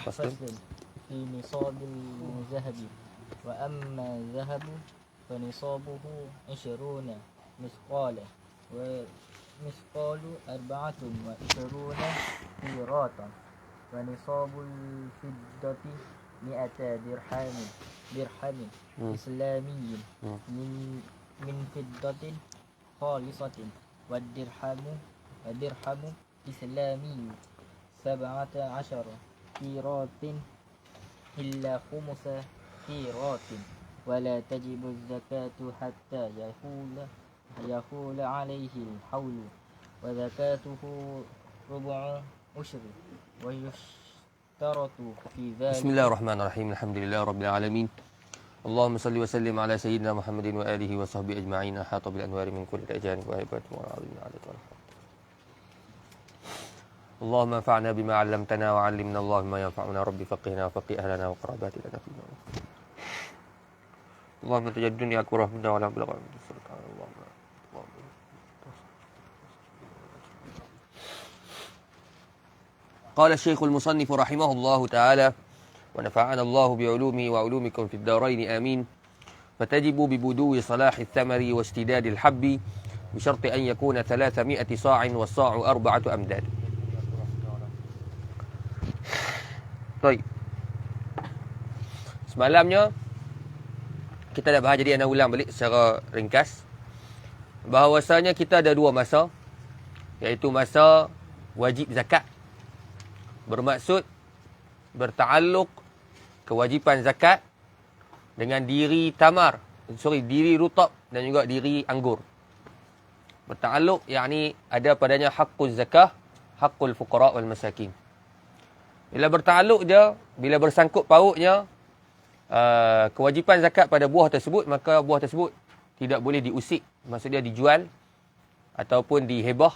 فصل في نصاب الذهب وأما الذهب فنصابه 20 مثقالا ومثقال 24 قيراطا ونصاب الفضة 100 درهم إسلامي من فضة خالصة والدرهم إسلامي 17 قيراط إلا 5 قيراط ولا تجب الزكاة حتى يحول عليه الحول وزكاته ربع عشر ويشترط في ذلك. بسم الله الرحمن الرحيم. الحمد لله رب العالمين. اللهم صل وسلم على سيدنا محمد وآله وصحبه أجمعين. أحاط بالأنوار من كل الأجانب وهبات وعظيم عدد. اللهم انفعنا بما علمتنا وعلمنا اللهم ما ينفعنا. ربي فقهنا وفقه أهلنا وقراباتنا فينا. اللهم تجد الدنيا كره منا ولا بلغ من السلطان. اللهم قال الشيخ المصنف رحمه الله تعالى ونفعنا الله بعلومه وعلومكم في الدارين آمين. فتجب ببدو صلاح الثمر واشتداد الحب بشرط أن يكون 300 صاع والصاع 4 أمداد. Baik. Semalamnya kita dah bahas, jadi ana ulang balik secara ringkas bahawasanya kita ada dua masa, iaitu masa wajib zakat, bermaksud bertaalluk kewajipan zakat dengan diri diri rutab dan juga diri anggur. Bertaalluk yakni ada padanya haqquz zakah, haqqul fuqara wal masakin. Bila bertaalluk dia, bila bersangkut pautnya kewajipan zakat pada buah tersebut, maka buah tersebut tidak boleh diusik, maksudnya dijual ataupun dihebah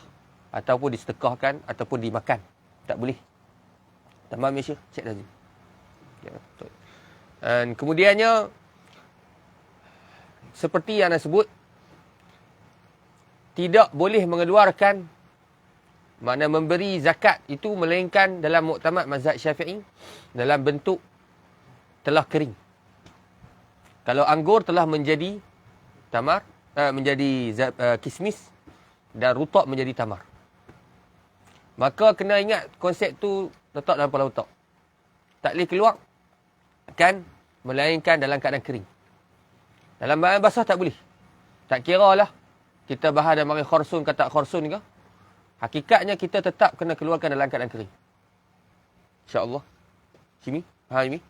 ataupun disedekahkan ataupun dimakan. Tak boleh. Tamam ya Syekh? Cek tadi. Ya, betul. Dan kemudiannya seperti yang anda sebut, tidak boleh mengeluarkan, makna memberi zakat itu melainkan dalam muktamad mazhab Syafi'i dalam bentuk telah kering. Kalau anggur telah menjadi tamar, menjadi kismis dan rutab menjadi tamar, maka kena ingat konsep tu letak dalam kepala otak. Tak boleh keluar kan melainkan dalam keadaan kering. Dalam bahan basah tak boleh. Tak kira lah kita bahas dan mari khorsun ke tak khorsun ke. Hakikatnya kita tetap kena keluarkan dalam keadaan kering. InsyaAllah. Simi? Faham Simi?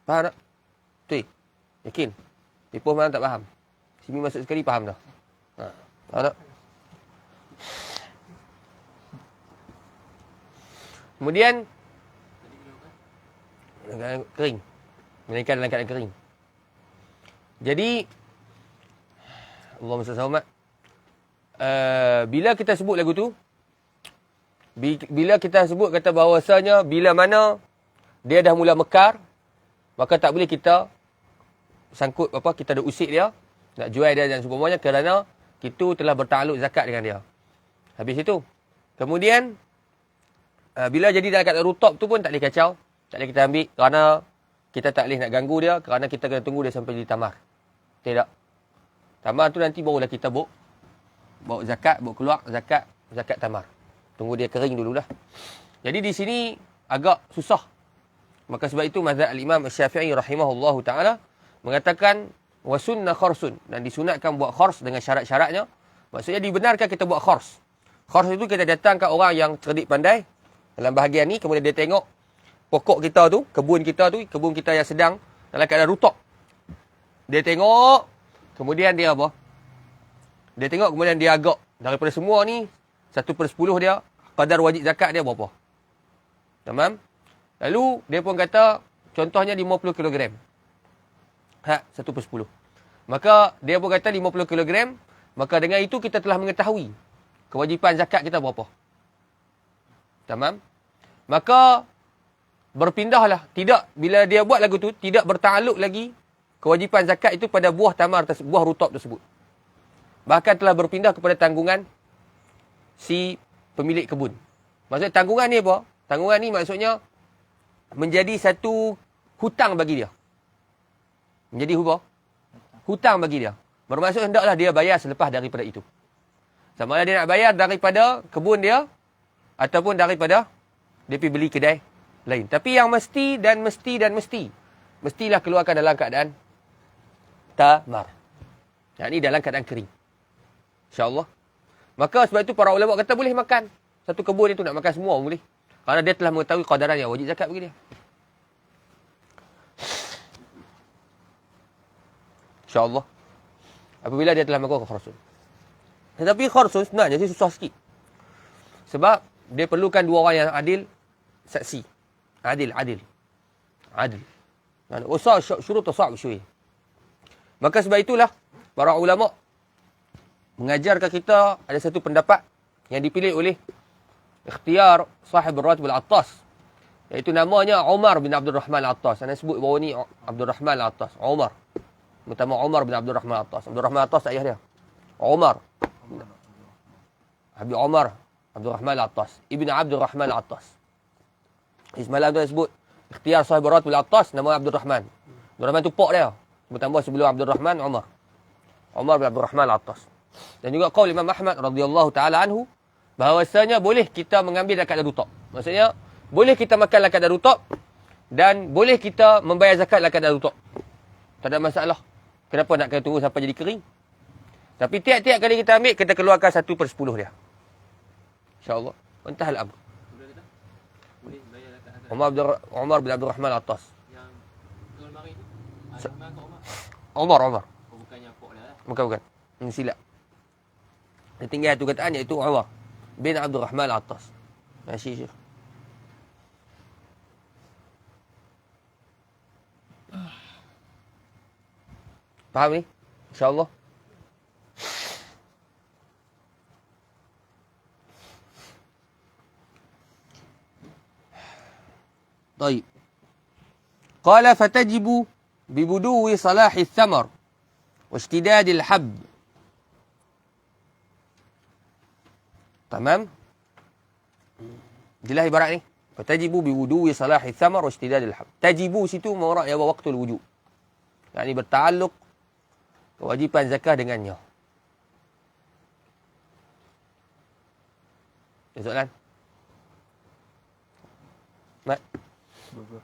Faham tak? Betul? Yakin? Tipu malam tak faham. Simi masuk sekali faham dah. Faham tak? Kemudian dalam keadaan kering. Melainkan dalam keadaan kering. Jadi Allahumma salli alaihi. Bila kita sebut lagu tu, bila kita sebut kata bahawasanya bila mana dia dah mula mekar, maka tak boleh kita sangkut kita dah usik dia, nak jual dia dan seumpamanya, kerana itu telah bertakluk zakat dengan dia. Habis itu, kemudian bila jadi dalam keadaan rutab tu pun tak boleh kacau, tak boleh kita ambil kerana kita tak boleh nak ganggu dia, kerana kita kena tunggu dia sampai jadi tamar. Tidak. Tamar tu nanti barulah kita bawa zakat, bawa keluar zakat tamar. Tunggu dia kering dululah. Jadi di sini agak susah. Maka sebab itu mazhab al-Imam Syafi'i rahimahullahu taala mengatakan wasunna kharsun, dan disunatkan buat khars dengan syarat-syaratnya. Maksudnya dibenarkan kita buat khars. Khars itu kita datangkan orang yang cerdik pandai dalam bahagian ni, kemudian dia tengok pokok kita tu, kebun kita yang sedang dalam keadaan rutab. Dia tengok, kemudian dia apa? Dia tengok kemudian dia agak daripada semua ni 1/10 dia kadar wajib zakat dia berapa. Tamam? Lalu dia pun kata contohnya 50 kg. 1/10. Maka dia pun kata 50 kg, maka dengan itu kita telah mengetahui kewajipan zakat kita berapa. Tamam? Maka berpindahlah, tidak, bila dia buat lagu tu tidak bertakluk lagi kewajipan zakat itu pada buah tamar tersebut, buah rutab tersebut. Bahkan telah berpindah kepada tanggungan si pemilik kebun. Maksudnya tanggungan ni apa? Tanggungan ni maksudnya menjadi satu hutang bagi dia. Menjadi hutang bagi dia. Bermaksud hendaklah dia bayar selepas daripada itu. Sama ada dia nak bayar daripada kebun dia ataupun daripada dia pergi beli kedai lain. Tapi yang mestilah keluarkan dalam keadaan tamar. Yang ini dalam keadaan kering. InsyaAllah. Maka sebab itu para ulama kata boleh makan. Satu kebun itu nak makan semua boleh. Kerana dia telah mengetahui qadaran yang wajib zakat bagi dia. InsyaAllah. Apabila dia telah melakukan kharsun. Tetapi kharsun sebenarnya dia susah sikit. Sebab dia perlukan dua orang yang adil saksi. Adil. Usah syurut tasa'ub syuih. Maka sebab itulah para ulama mengajarkan kita ada satu pendapat yang dipilih oleh ikhtiar sahib Ratib Al-Attas. Iaitu namanya Umar bin Abdul Rahman Al-Attas. Saya sebut bawah ni Abdul Rahman Al-Attas. Umar. Pertama Umar bin Abdul Rahman Al-Attas. Abdul Rahman Al-Attas ayah dia. Umar. Habib Umar Abdul Rahman Al-Attas. Ibn Abdul Rahman Al-Attas. Semalam tu saya sebut ikhtiar sahib Ratib Al-Attas nama Abdul Rahman. Abdul Rahman tu pok dia. Bertambah sebelum Abdul Rahman Umar. Umar bin Abdul Rahman Al-Attas. Dan juga qaul Imam Ahmad radhiyallahu taala anhu bahawasanya boleh kita mengambil zakat dari rutab. Maksudnya boleh kita makan zakat dari rutab dan boleh kita membayar zakat zakat dari rutab. Tak ada masalah. Kenapa nak kena tunggu sampai jadi kering? Tapi tiap-tiap kali kita ambil, kita keluarkan 1/10 dia. InsyaAllah. Entahlah amr. Umar bin Abdul Rahman Al-Attas. Yang Tuan Mari tu? Rahman atau Umar. Umar? Oh, bukannya Pok dah lah. Bukan. Silap. Dia tinggal satu kataan iaitu Umar bin Abdul Rahman Al-Attas. Masih Syekh. Faham ni? InsyaAllah. طيب قال فتجب ببدو صلاح الثمر واشتداد الحب تمام jelas ibarat ni فتجب ببدو صلاح الثمر واشتداد الحب تجب situ marak ya waktu wujud yakni bertaalluk kewajipan zakah dengannya. Ada soalan? Mat? Gugur.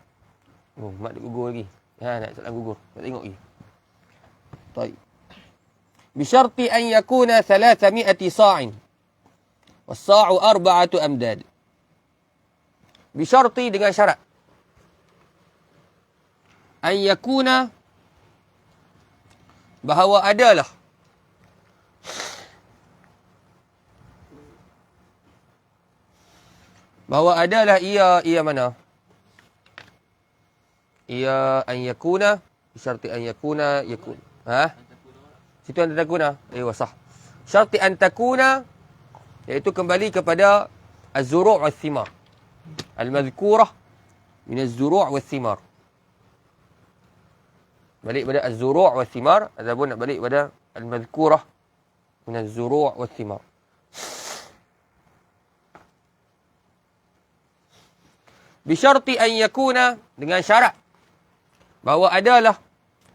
Oh, mat dia gugur lagi. Ha, nak soalan gugur. Nak tengok lagi. Baik. Bisyarti an yakuna 300 sa'in. Was-sa'u 4 amdad. Bisyarti dengan syarat. An yakuna bahawa adalah ia mana? Ia an yakuna bisyarti an yakuna yakun. Ha? Situ an takuna. Sah. Syarti an takuna iaitu kembali kepada az-zuru' was-thimar. Al-madhkurah min az-zuru' was-thimar. Balik pada az-zuru' was-thimar ataupun nak balik pada al-madhkurah min az-zuru' was-thimar. Bisyarti an yakuna dengan syarat bahawa adalah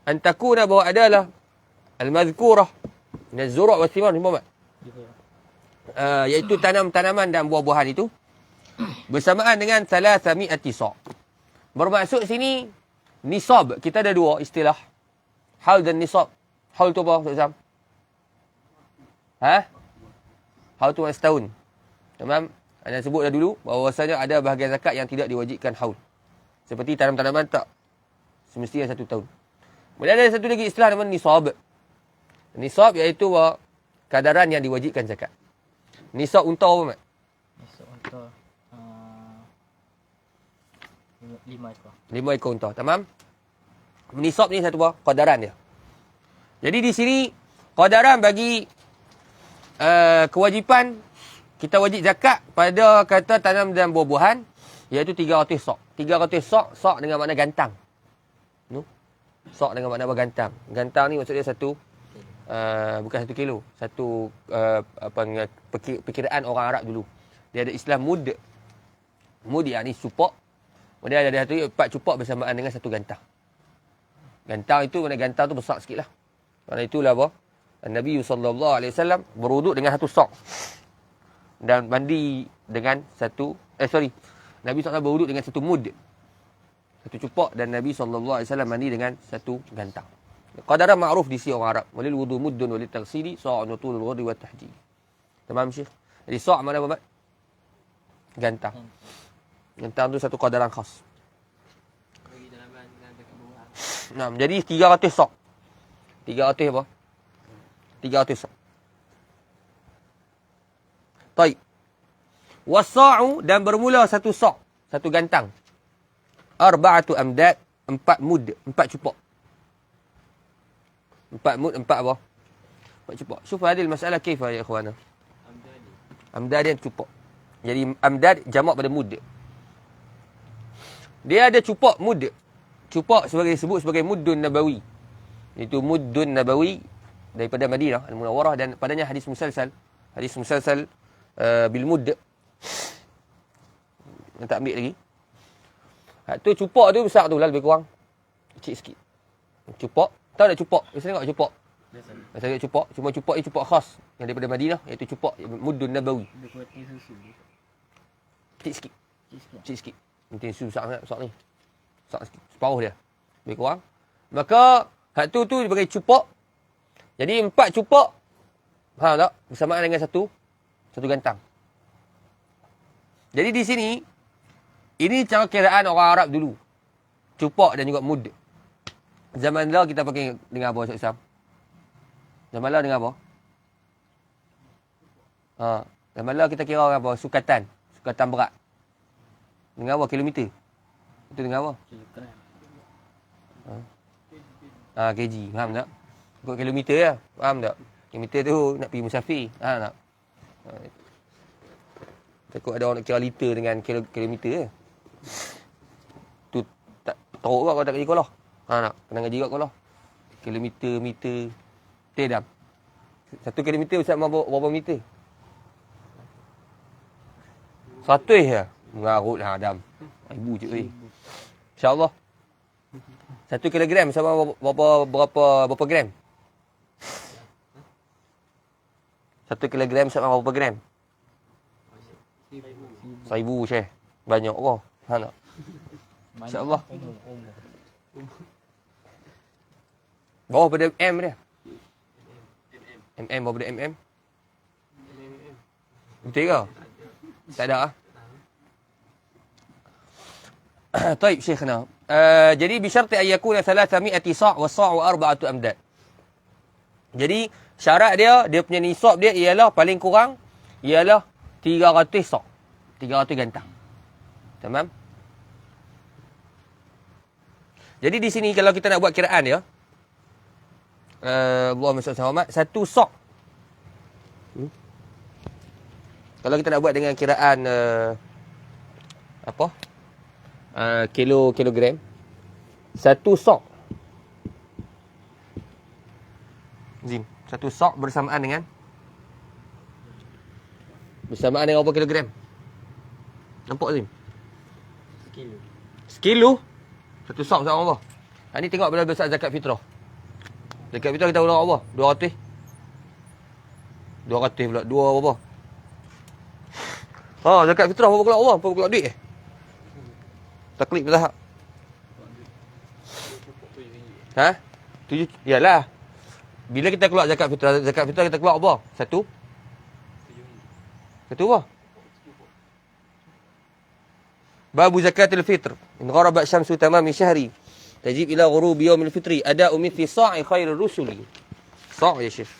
antakuna bahawa adalah al-madhkurah min az-zuru' was-thimar ni Muhammad. Iaitu tanam-tanaman dan buah-buahan itu bersamaan dengan 300 sa'. Bermaksud sini nisab, kita ada dua istilah. Haul dan nisab. Haul tu apa Ustaz Sam? Ha? Haul tu setahun. Tamam? Anda sebut dah dulu bahawasanya ada bahagian zakat yang tidak diwajibkan haul. Seperti tanam-tanaman tak semestinya 1 tahun. Kemudian ada satu lagi istilah nama nisab. Nisab iaitu kadaran yang diwajibkan zakat. Nisab unta apa Mat? Nisab unta 5 ekor. 5 ekor unta, tamam? Nisab ni satu kadaran dia. Jadi di sini kadaran bagi kewajipan kita wajib zakat pada kata tanam dan buah-buahan iaitu 300 sa'. 300 sa' dengan makna gantang. Sa' dengan makna bergantang. Gantang ni maksudnya satu bukan 1 kilo. Satu perkiraan orang Arab dulu. Dia ada istilah mud. Mud yakni supak. Kemudian ada satu 4 cupak bersamaan dengan satu gantang. Gantang itu, mana gantang tu besar sikit lah. Kerana itulah apa? Nabi SAW berwuduk dengan satu sok. Dan mandi dengan satu, Nabi SAW berwuduk dengan satu mud. Satu cupak, dan Nabi SAW mandi dengan satu gantang. Qadaran ma'ruf di sisi orang Arab. Walil wudu muddun walil taghsili sa'un wa tulul ghurri wa tahjili. Tamam, Syekh? Jadi sa' mana apa, Mat? Gantang. Gantang tu satu qadaran khas. Bagi dalaman dan dekat bawah. Nah, jadi 300 sok. 300 apa? 300 sok. Baik. Wasa'u, dan bermula satu sok, satu gantang. Arba'atu amdad, 4 mud, 4 cupak. 4 mud, 4 apa? 4 cupak. Syuf hadil masalah kaifa ya ikhwana? Amdani. Amdad yang cupak. Jadi amdad jamak pada mud. Dia ada cupak mud. Cupak disebut sebagai muddun nabawi. Itu muddun nabawi daripada Madinah Al-Munawwarah, dan padanya hadis musalsal. Hadis musalsal bil mudd. Yang tak ambil lagi. Tu cupak tu besar tu lah, lebih kurang. Kecil sikit. Cupak. Tahu tak cupak? Biasa tengok cupak. Biasa tengok cupak. Cuma cupak ni cupak khas yang daripada Madinah, iaitu cupak muddun nabawi. Dia kuatin susu. Kecil sikit. Kecil sikit. Kecil sikit. Nanti susu besar sangat, besar ni. Besar sikit. Separuh dia. Lebih kurang. Maka, hak tu sebagai cupak. Jadi 4 cupak. Faham tak? Bersamaan dengan satu gantang. Jadi di sini, ini cara kiraan orang Arab dulu. Cupak dan juga mud. Zaman lah kita pakai dengan apa, Ustaz Isam? Zaman lah dengan apa? Zaman lah kita kira apa? Sukatan berat. Dengan apa? Kilometer. Itu dengan apa? Kilogram. kg. Faham tak? Ikut kilometer lah. Faham tak? Kilometer tu nak pergi musafir. Faham tak? Takut ada orang nak kira liter dengan kilometer je. Tu tak teruk kau tak kerja kolah. Tak? Kena ngaji kat kolah. Kilometer, meter. Tidak. 1 kilometer ustaz berapa meter? 100 je. Mengarut lah Adam. Ibu cik weh. InsyaAllah. 1 kilogram sama berapa gram? 1 kilogram sama berapa gram? 1000 Syekh. Banyak kau. Faham tak? InsyaAllah. Bawah pada M dia. MM bawah pada MM. Betul ke? Tak ada ah. Taib Syekhna. Jadi bisyarti ayyakuna 300 sa' wa sa'u 4 amdad. Jadi syarat dia punya nisab dia ialah paling kurang ialah 300 sa'. 300 gantang. Tamam? Jadi di sini kalau kita nak buat kiraan dia, Allahumma salli alaihi wasallam, satu sa'. Kalau kita nak buat dengan kiraan kilogram, satu sa'. Zim, satu sa' bersamaan dengan berapa kilogram? Nampak Zim? Sekilo. Satu sa' bersama apa? Ini tengok berapa besar zakat fitrah. Zakat fitrah kita ulang apa? 200 pula. 2 berapa? Zakat fitrah berapa keluar orang? Berapa keluar duit Taklid bertahap. Yalah. Bila kita keluar zakat fitrah kita keluar apa? Satu apa? Babu zakatul fitr. In gharabat syamsu tamami syahri. Tajib ila ghurubi yaumil fitri. Ada'u mithli sa'i khairur rusuli. Sa' ya Syekh.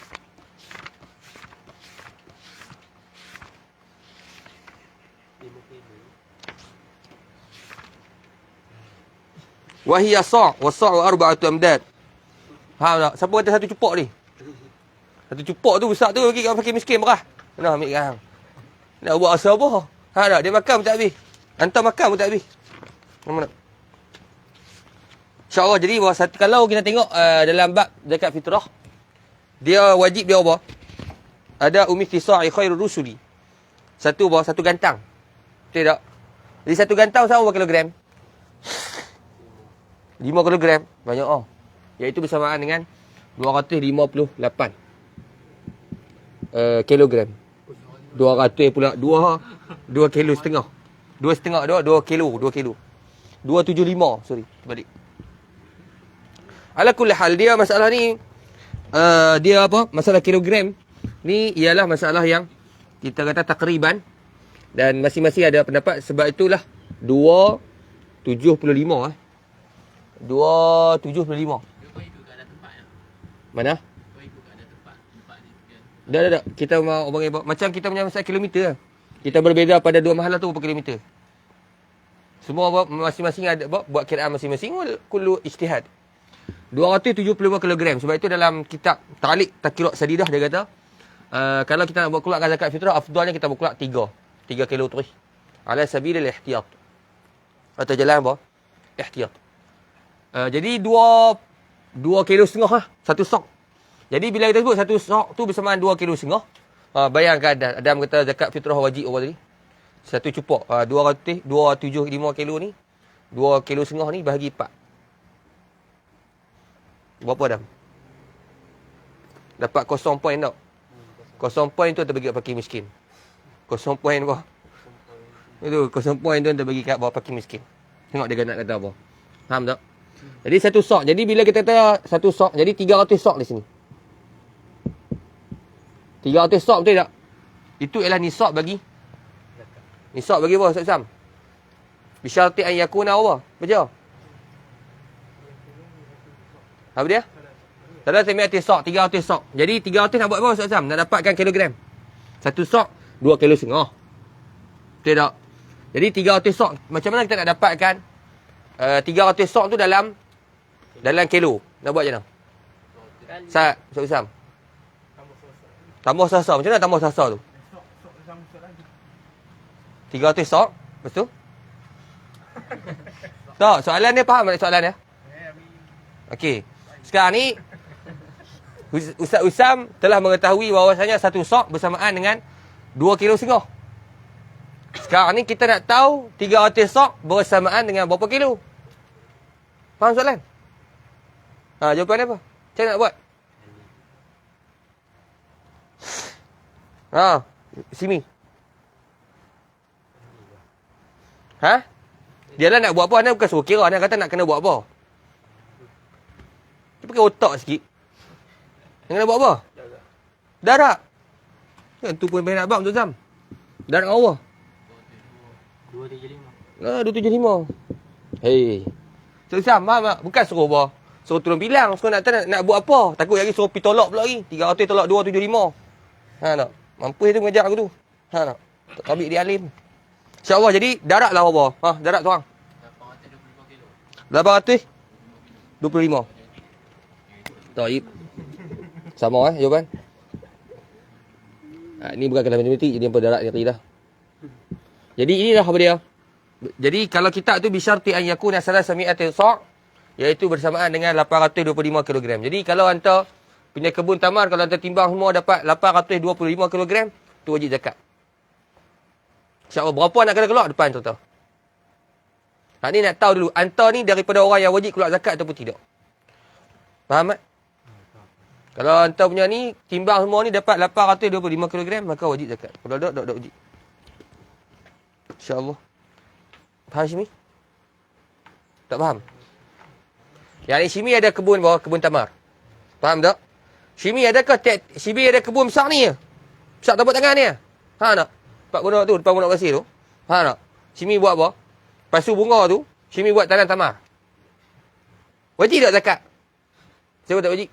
Wahiyya sa' wa sa'u 4 amdad. Faham tak? Siapa kata satu cupak ni? Satu cupak tu besar tu bagi orang fakir miskin berah. Kena ambil kan. Nak buat asal apa? Tak? Dia makan pun tak habis. Hantar makan pun tak habis. Nama nak? InsyaAllah, jadi kalau kita tengok dalam bab zakat fitrah, dia wajib dia apa? Ada umithli sa'i khairur rusuli. Satu gantang. Betul tak? Jadi satu gantang sama berapa kilogram? 5 kilogram. Banyak Iaitu bersamaan dengan 258 kilogram. 200 pula 2 kilo setengah. 2 kilo. 275, sorry, balik. Ala kulli hal, dia masalah ni dia apa? Masalah kilogram ni ialah masalah yang kita kata takriban dan masing-masing ada pendapat, sebab itulah 275 275. Kau ikut kat ada tempat ya? Mana? Kau ikut kat ada tempat ni sekian. Dah. Kita mau macam kita punya masalah kilometer lah. Kita berbeza pada dua mahalah tu berapa kilometer. Semua masing-masing ada buat kiraan masing-masing, kullu ijtihad. 275 kilogram. Sebab itu dalam kitab Ta'liq Taqirat Sadidah dia kata, kalau kita nak buat keluarkan zakat fitrah, afdalnya kita buat keluar 3 kilo terus. Ala sabilil ihtiyat. Atau jalan apa? Ihtiyat. Jadi 2 kilo setengah lah, satu sok. Jadi bila kita sebut satu sok tu bersamaan 2 kilo setengah, bayangkan Adam kata zakat fitrah wajib apa tadi? Satu cupok. 275 kilo ni, 2 kilo setengah ni bahagi 4. Berapa Adam? Dapat 0 point tak? 0 point tu terbagi kat fakir miskin. 0 point apa? Itu 0 point tu terbagi kat bawah fakir miskin. Tengok dia nak kata apa. Faham tak? Jadi satu sok. Jadi bila kita kata satu sok, jadi 300 sok di sini. 300 sok betul tak? Itu ialah nisab bagi apa Ustaz Sam? Bisyarti an yakuna apa? Baca. Apa dia? Salah saya sok, 300 sok. Jadi 300 nak buat apa Ustaz Sam? Nak dapatkan kilogram. Satu sok 2 kilo setengah. Betul tak? Jadi 300 sok, macam mana kita nak dapatkan 300 sok tu dalam kilo? Nak buat macam mana? Ustaz Sam. Tambah sasa. Macam mana tambah sasa tu? 300 sok. Lepas tu? Tak, soalan dia faham tak soalan dia? Okey. Sekarang ni Ustaz Usam telah mengetahui bahawasanya satu sok bersamaan dengan 2 kilo setengah. Sekarang ni kita nak tahu 300 sok bersamaan dengan berapa kilo. Faham soalan? Jawapan dia apa? Macam mana nak buat? Simi. Dia lah nak buat apa? Anda bukan suruh kira. Anda kata nak kena buat apa? Dia pakai otak sikit. Dia kena buat apa? Darat. Yang tu pun banyak nak buat, Tuan Sam. Darat Allah. 275. Hei. Tuan Sam, faham tak? Bukan suruh apa? Suruh turun bilang. Suruh nak buat apa? Takut lagi suruh pergi tolak pula lagi. 300 tolak 275. Tak? Mampu dia tu mengajar aku tu. Tak? Tabik dia alim. InsyaAllah. Jadi, darat lah apa? Darat tu orang. 825 kilo. 825. Taib. Sama jawapan. Ini bukan kalam matematik, jadi apa darat dia dah. Jadi inilah apa dia. Jadi kalau kitab tu bisyarti an yakuna salasami'atin sa', iaitu bersamaan dengan 825 kg. Jadi kalau hantar punya kebun tamar, kalau hantar timbang semua dapat 825 kg, tu wajib zakat. InsyaAllah berapa nak kena keluar depan tuan-tuan. Ni nak tahu dulu, hantar ni daripada orang yang wajib keluar zakat ataupun tidak. Faham tak? Kalau hantar punya ni, timbang semua ni dapat 825 kg, maka wajib zakat. Kalau tak wajib. InsyaAllah. Faham Syimi? Tak faham? Yang ni Syimi ada kebun bawah, kebun tamar. Faham tak? Syimi adakah Syimi ada kebun besar ni ya? Besar tapak tangan ni ya? Faham tak? Pak Gunung tu, depan Gunung Pasir tu. Faham tak? Syimi buat apa? Pasu bunga tu, Syimi buat tanam tamar. Wajib tak zakat? Siapa tak wajib?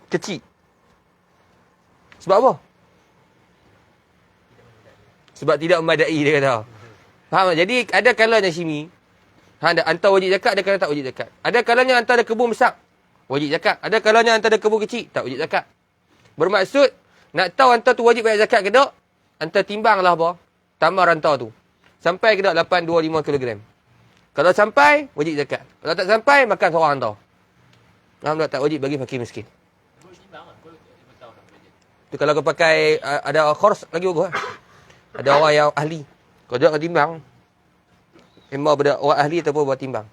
Kecil. Sebab apa? Sebab tidak memadai, dia kata. Faham tak? Jadi, ada kalanya Syimi, hantar wajib zakat, ada kalanya tak wajib zakat. Ada kalanya hantar ada kebun besar, wajib zakat. Ada kalanya hantar ada kebun kecil, tak wajib zakat. Bermaksud, nak tahu hantar tu wajib bayar zakat ke tak, hantar timbang lah apa? Tamar hantar tu. Sampai ke tak 825 kg. Kalau sampai, wajib zakat. Kalau tak sampai, makan seorang hantar. Faham tak? Tak wajib bagi fakir miskin. Tu kalau kau pakai, ada khors lagi bagus. Ada orang yang ahli. Kau jangan timbang. Imam pada orang ahli ataupun buat timbang.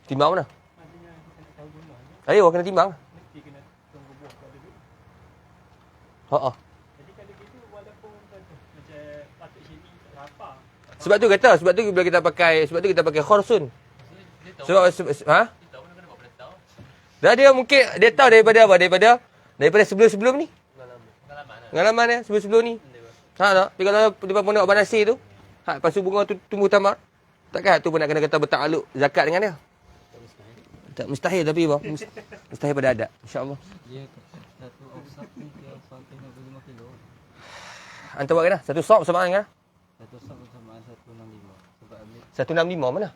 Timbang mana? Ayo kena timbang. Ha. Sebab tu bila kita pakai khorsun. Sebab Dia tahu mana kena buat pada tahu. dah dia mungkin dia tahu daripada apa? Daripada sebelum-sebelum ni. Pengalaman dia sebelum-sebelum ni. Ha tak? Tapi kalau dia pun nak banasir tu, lepas tu bunga tu tumbuh tamar. Takkan tu pun nak kena kata bertakluk zakat dengan dia. Tak mustahil tapi apa? Mustahil pada adat. InsyaAllah. Dia satu ausak ni dia sampai 65 kilo. Antar buat kena? Satu sok bersamaan kan? Satu ausak bersamaan 165. Sebab ambil 165 mana?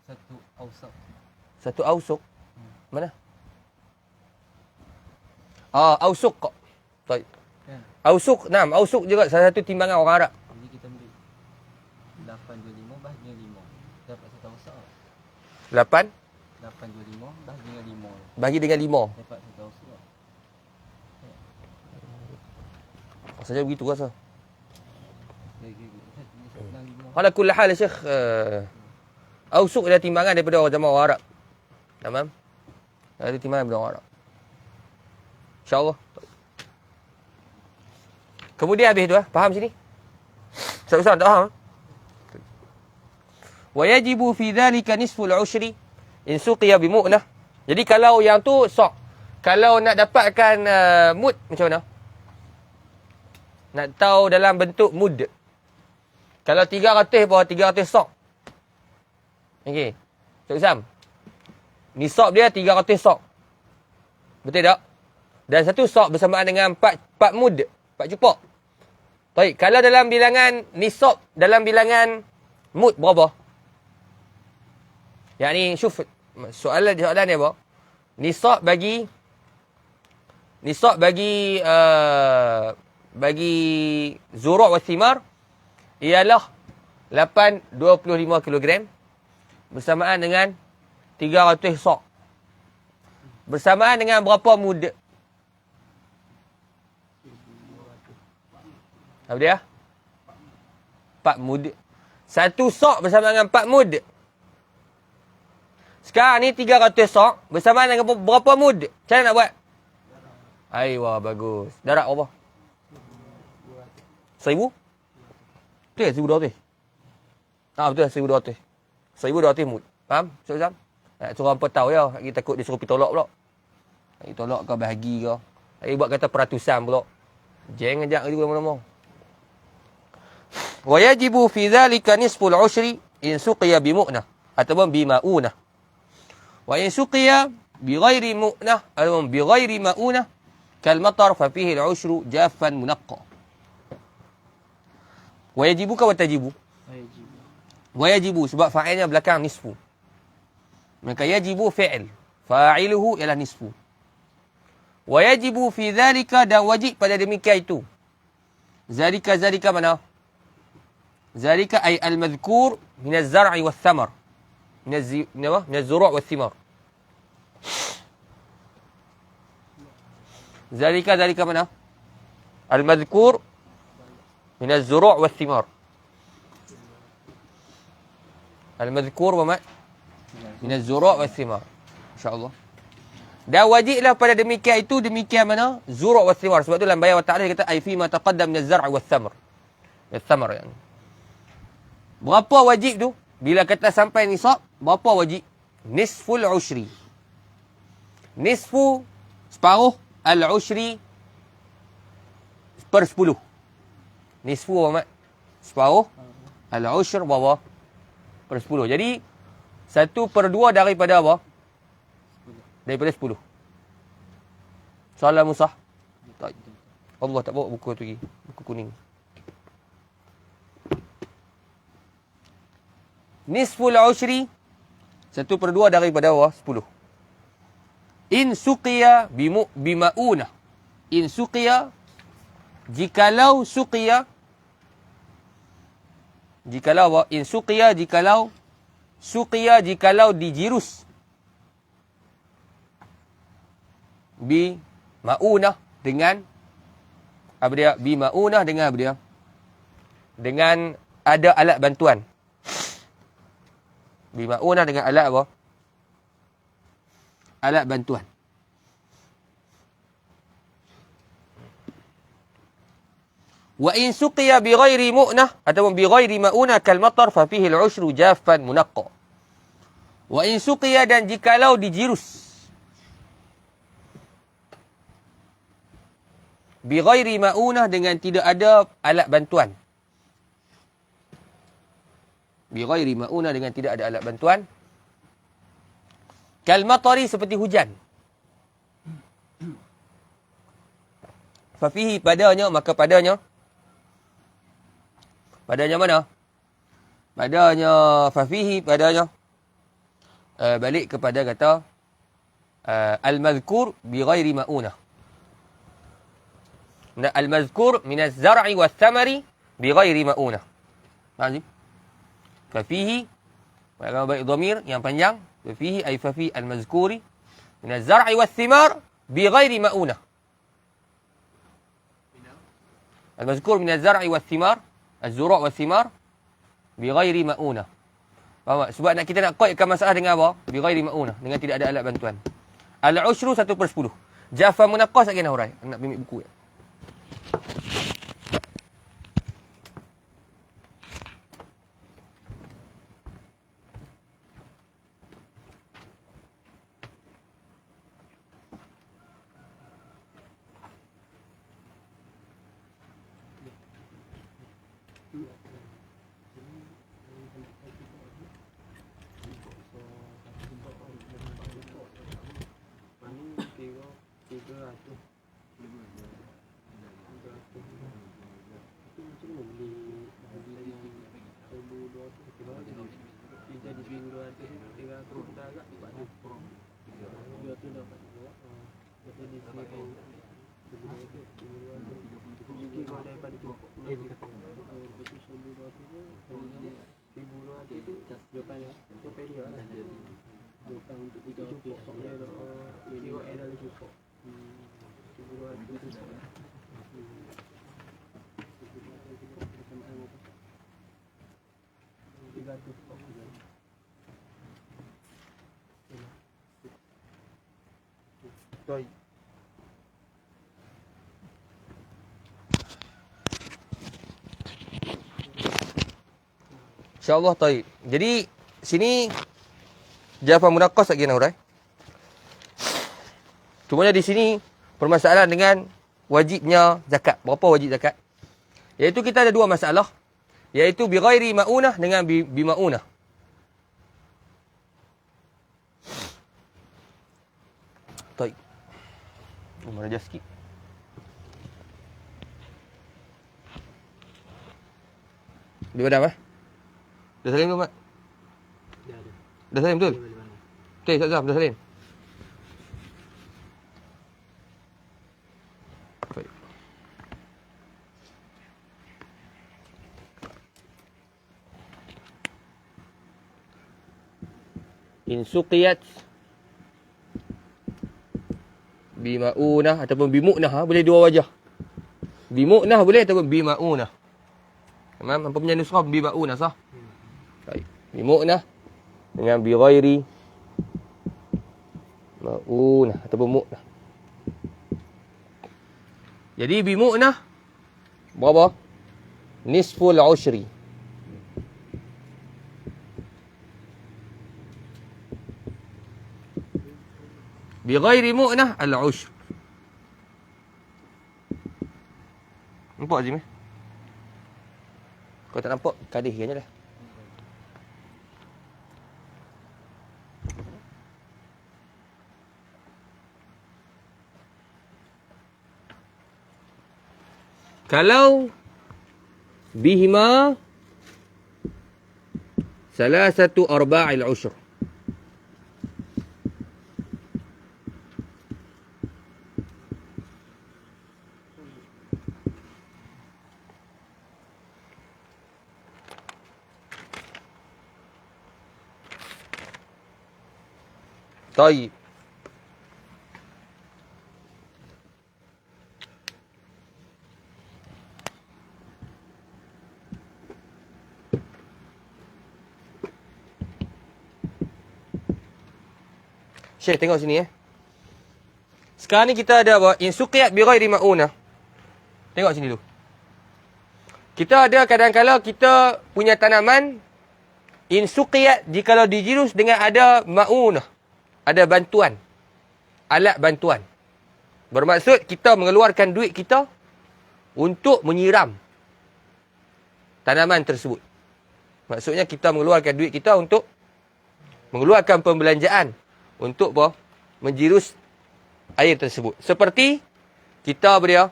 satu ausak. Satu ausuk. Mana? Ausuk kok. Baik. Kan? Ausuk, naam, ausuk juga salah satu timbangan orang Arab. Jadi kita ambil 825 bahagi dengan 5. Dapat satu ausak. 8 825 bahagi dengan 5. bagi dengan 5. Dapat satu ausak. Saja begitu rasa. Lagi 165. Ala kulli hal Syekh, ausuk adalah timbangan daripada orang zaman orang Arab. Tamam? Ada timbangan daripada orang Arab. InsyaAllah. Kemudian habis tu faham sini? Ustaz tak faham? Wa yajibu fi dhalika nisful ushri in suqiya bi mu'nah. Jadi kalau yang tu sok. Kalau nak dapatkan mud macam mana? Nak tahu dalam bentuk mud. Kalau 300 bawah 300 sok. Okey. Ustaz Sam. Nisab dia 300 sok. Betul tak? Dan satu sok bersamaan dengan 4 mud. 4 cupak. Baik, kalau dalam bilangan nisab, dalam bilangan mud berapa? Yang ni, syuf, soalan dia apa? Nisab bagi zuruk wa thimar ialah 825 kg bersamaan dengan 300 sok. Bersamaan dengan berapa mud? Apa dia? 4 mud. Satu sok bersama dengan 4 mud. Sekarang ni 300 sok bersamaan dengan berapa mud? Macam mana nak buat? Aiwah, bagus. Darat berapa? 1000? Betul 1,200? Betul 1,200. 1,200 mud. Faham? Ustaz Sam? Nak suruh hampa tahu ya. Lagi takut dia suruh pergi tolak pula. Lagi tolak ke bahagi ke. Lagi buat kata peratusan pula. Jeng ajak juga lama-lama. Wa yajibu fi dhalika nisful ushri in suqiya bi mu'nah ataupun bi ma'unah. Wa in suqiya bi ghairi mu'nah ataupun bi ghairi ma'unah kal matar fa fihi al-ushru jaffan munaqqa. Wa yajibu ka wa tajibu? Wa yajibu sebab fa'ilnya belakang nisfu. Maka yajibu fi'il. Fa'iluhu ialah nisfu. Wa yajibu fi dhalika dan wajib pada demikian itu. Zalika mana? Zalika ay al-madhkur min az-zar'i wath-thamar. Min az-zuru' wath-thimar. Zalika mana? Al-madhkur min az-zuru' wath-thimar. Al-madhkur wa ma? Min az-zuru' wath-thimar. Insya-Allah. Dan wajiblah pada demikian itu demikian mana? Zuru' wath-thimar. Sebab tu dalam bayat wa ta'ala dia kata ay fi ma taqaddam min az-zar'i wath-thamar. Al-thamar yani. Berapa wajib tu? Bila kata sampai nisab, berapa wajib? Nisful ushri. Nisfu, separuh, al-ushri, per 10. Nisfu apa, Mat? Separuh, al-ushr, berapa? Per 10. Jadi, 1/2 daripada apa? Daripada 10. Soalan Musah? Tak. Allah tak bawa buku tu lagi. Buku kuning. Nisful ushri 1/2 daripada 10. In suqiya bima'unah. In suqiya jikalau suqiya jikalau apa? In suqiya jikalau dijirus bima'unah dengan Apa dia? Bima'unah dengan apa dia? Dengan ada alat bantuan. Bima'unah dengan alat apa? Alat bantuan. Wa in suqiya bi ghairi mu'nah ataupun bi ghairi ma'unah kal matar fa fihi al-'ushru jaffan munaqqa. Wa in suqiya dan jikalau dijirus bi ghairi ma'unah dengan tidak ada alat bantuan. Bi ghairi ma'unah dengan tidak ada alat bantuan. Kal matari seperti hujan. Fa fihi padanya maka padanya mana? Padanya fafihi padanya balik kepada kata al-mazkur bi ghairi ma'unah. Al-mazkur min az-zar'i was-thamari bi ghairi ma'unah. Faham tak? Fafihi kalau baik dhamir yang panjang fafihi ay fafi al-mazkuri min az-zar'i was-thimar bi ghairi ma'unah. Al-mazkur min az-zar'i was-thimar az-zura' was-thimar bi ghairi ma'unah. Faham tak? Sebab kita nak qaidkan masalah dengan apa? Bi ghairi ma'unah, dengan tidak ada alat bantuan. Al-ushru 1/10. Jaffa munaqqas lagi nak hurai. Nak bimbit buku ya. Baik. InsyaAllah taib. Jadi sini Jaffa munaqqas lagi nak hurai. Cumanya di sini permasalahan dengan wajibnya zakat. Berapa wajib zakat? Iaitu kita ada dua masalah. Iaitu bi ghairi ma'unah dengan bi ma'unah. Taib. Mana dia sikit. Dia padam Dah salim tu, Mat? Dah salim betul? Okey, Ustaz Zam, dah salim. Baik. In suqiyat bima'unah ataupun bimu'nah, boleh dua wajah. Bimu'nah boleh ataupun bima'unah. Memang apa punya nusrah bima'unah sah? Baik. Bimu'nah dengan bi ghairi ma'unah ataupun mu'nah. Jadi bimu'nah berapa? Nisful ushri. Bi ghairi mu'nah al-ushr. Nampak Azim? Kau tak nampak? Kadih je lah. Kalau bihima salasatu arba'il ushr. طيب Syekh tengok sini Sekarang ni kita ada apa? In suqiyat bi ghairi ma'unah. Tengok sini dulu. Kita ada kadang-kala kita punya tanaman in suqiyat jikalau dijirus dengan ada ma'unah. Ada bantuan. Alat bantuan. Bermaksud kita mengeluarkan duit kita untuk menyiram tanaman tersebut. Maksudnya kita mengeluarkan duit kita untuk mengeluarkan pembelanjaan untuk apa? Menjirus air tersebut. Seperti kita beria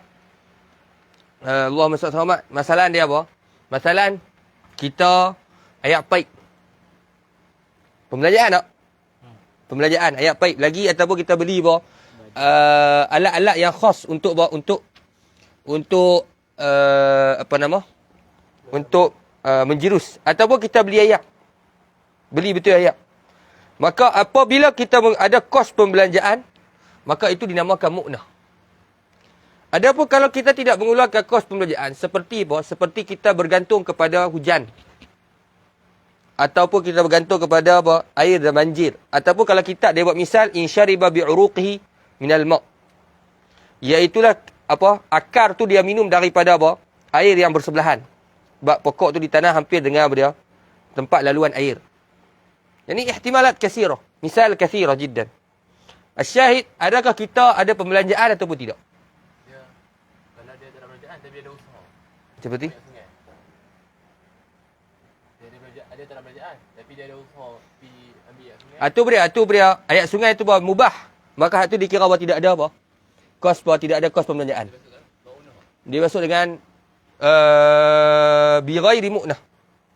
Allahumma salli Muhammad, masalah dia apa? Masalah kita air paip. Pembelanjaan tak? Pembelanjaan air paip lagi ataupun kita beli apa? Alat-alat yang khas untuk apa? Untuk apa nama? Untuk menjirus ataupun kita beli air. Beli betul air. Maka apabila kita ada kos pembelanjaan, maka itu dinamakan mu'nah. Adapun kalau kita tidak mengeluarkan kos pembelanjaan, seperti apa? Seperti kita bergantung kepada hujan. Ataupun kita bergantung kepada apa? Air dan banjir. Ataupun kalau kita dia buat misal, in syariba bi'uruqihi minal ma'. Iaitulah apa? Akar tu dia minum daripada apa? Air yang bersebelahan. Sebab pokok tu ditanam hampir dengan apa dia? Tempat laluan air. Jadi ihtimalat kathirah. Misal kathirah jiddan. Asyahid, adakah kita ada pembelanjaan ataupun tidak? Kalau dia tak ada belanjaan tapi ada usaha. Seperti? Sungai. Dia tak ada belanjaan tapi dia ada usaha pergi ambil kat sungai. Atu beria ayat sungai itu bahawa mubah. Maka hak tu dikira bahawa tidak ada apa? Kos bahawa tidak ada kos pembelanjaan. Dia masuk dengan bi ghairi mu'nah.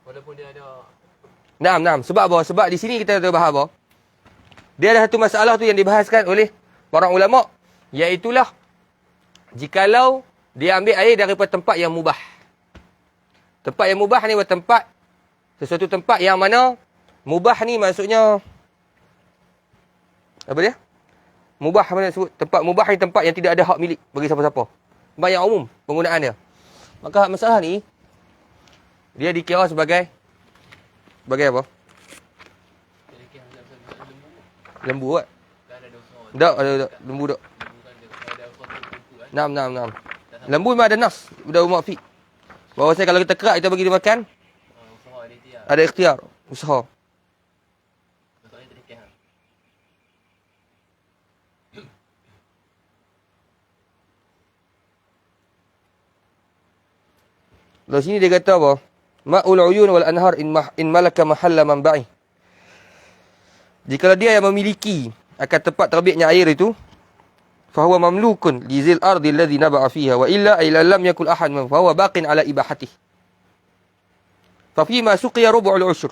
Walaupun dia ada. Naam. Sebab apa? Sebab di sini kita bahas apa? Dia ada satu masalah tu yang dibahaskan oleh para ulama, iaitulah jikalau dia ambil air daripada tempat yang mubah. Tempat yang mubah ni tempat sesuatu tempat yang mana mubah ni maksudnya apa dia? Mubah mana sebut? Tempat mubah ni tempat yang tidak ada hak milik bagi siapa-siapa. Tempat yang umum penggunaan dia. Maka masalah ni dia dikira sebagai apa? Lembu kan? Tak, ada lembu tak. Naam. Lembu memang ada nas. Udah umat fiqh. Bahawasanya kalau kita kerak, kita bagi dia makan. Ada ikhtiar. Usaha. Lalu sini dia kata apa? Ma'ul uyun wal anhar in malaka mahalla manba'i. Jika dia yang memiliki akan tempat terbitnya air itu, fahuwa mamlukun li zil ardi alladhi naba'a fiha wa illa ay lam yakul ahad man fahuwa baqin ala ibahatihi. Fa fi ma suqiya rubu'ul ushr.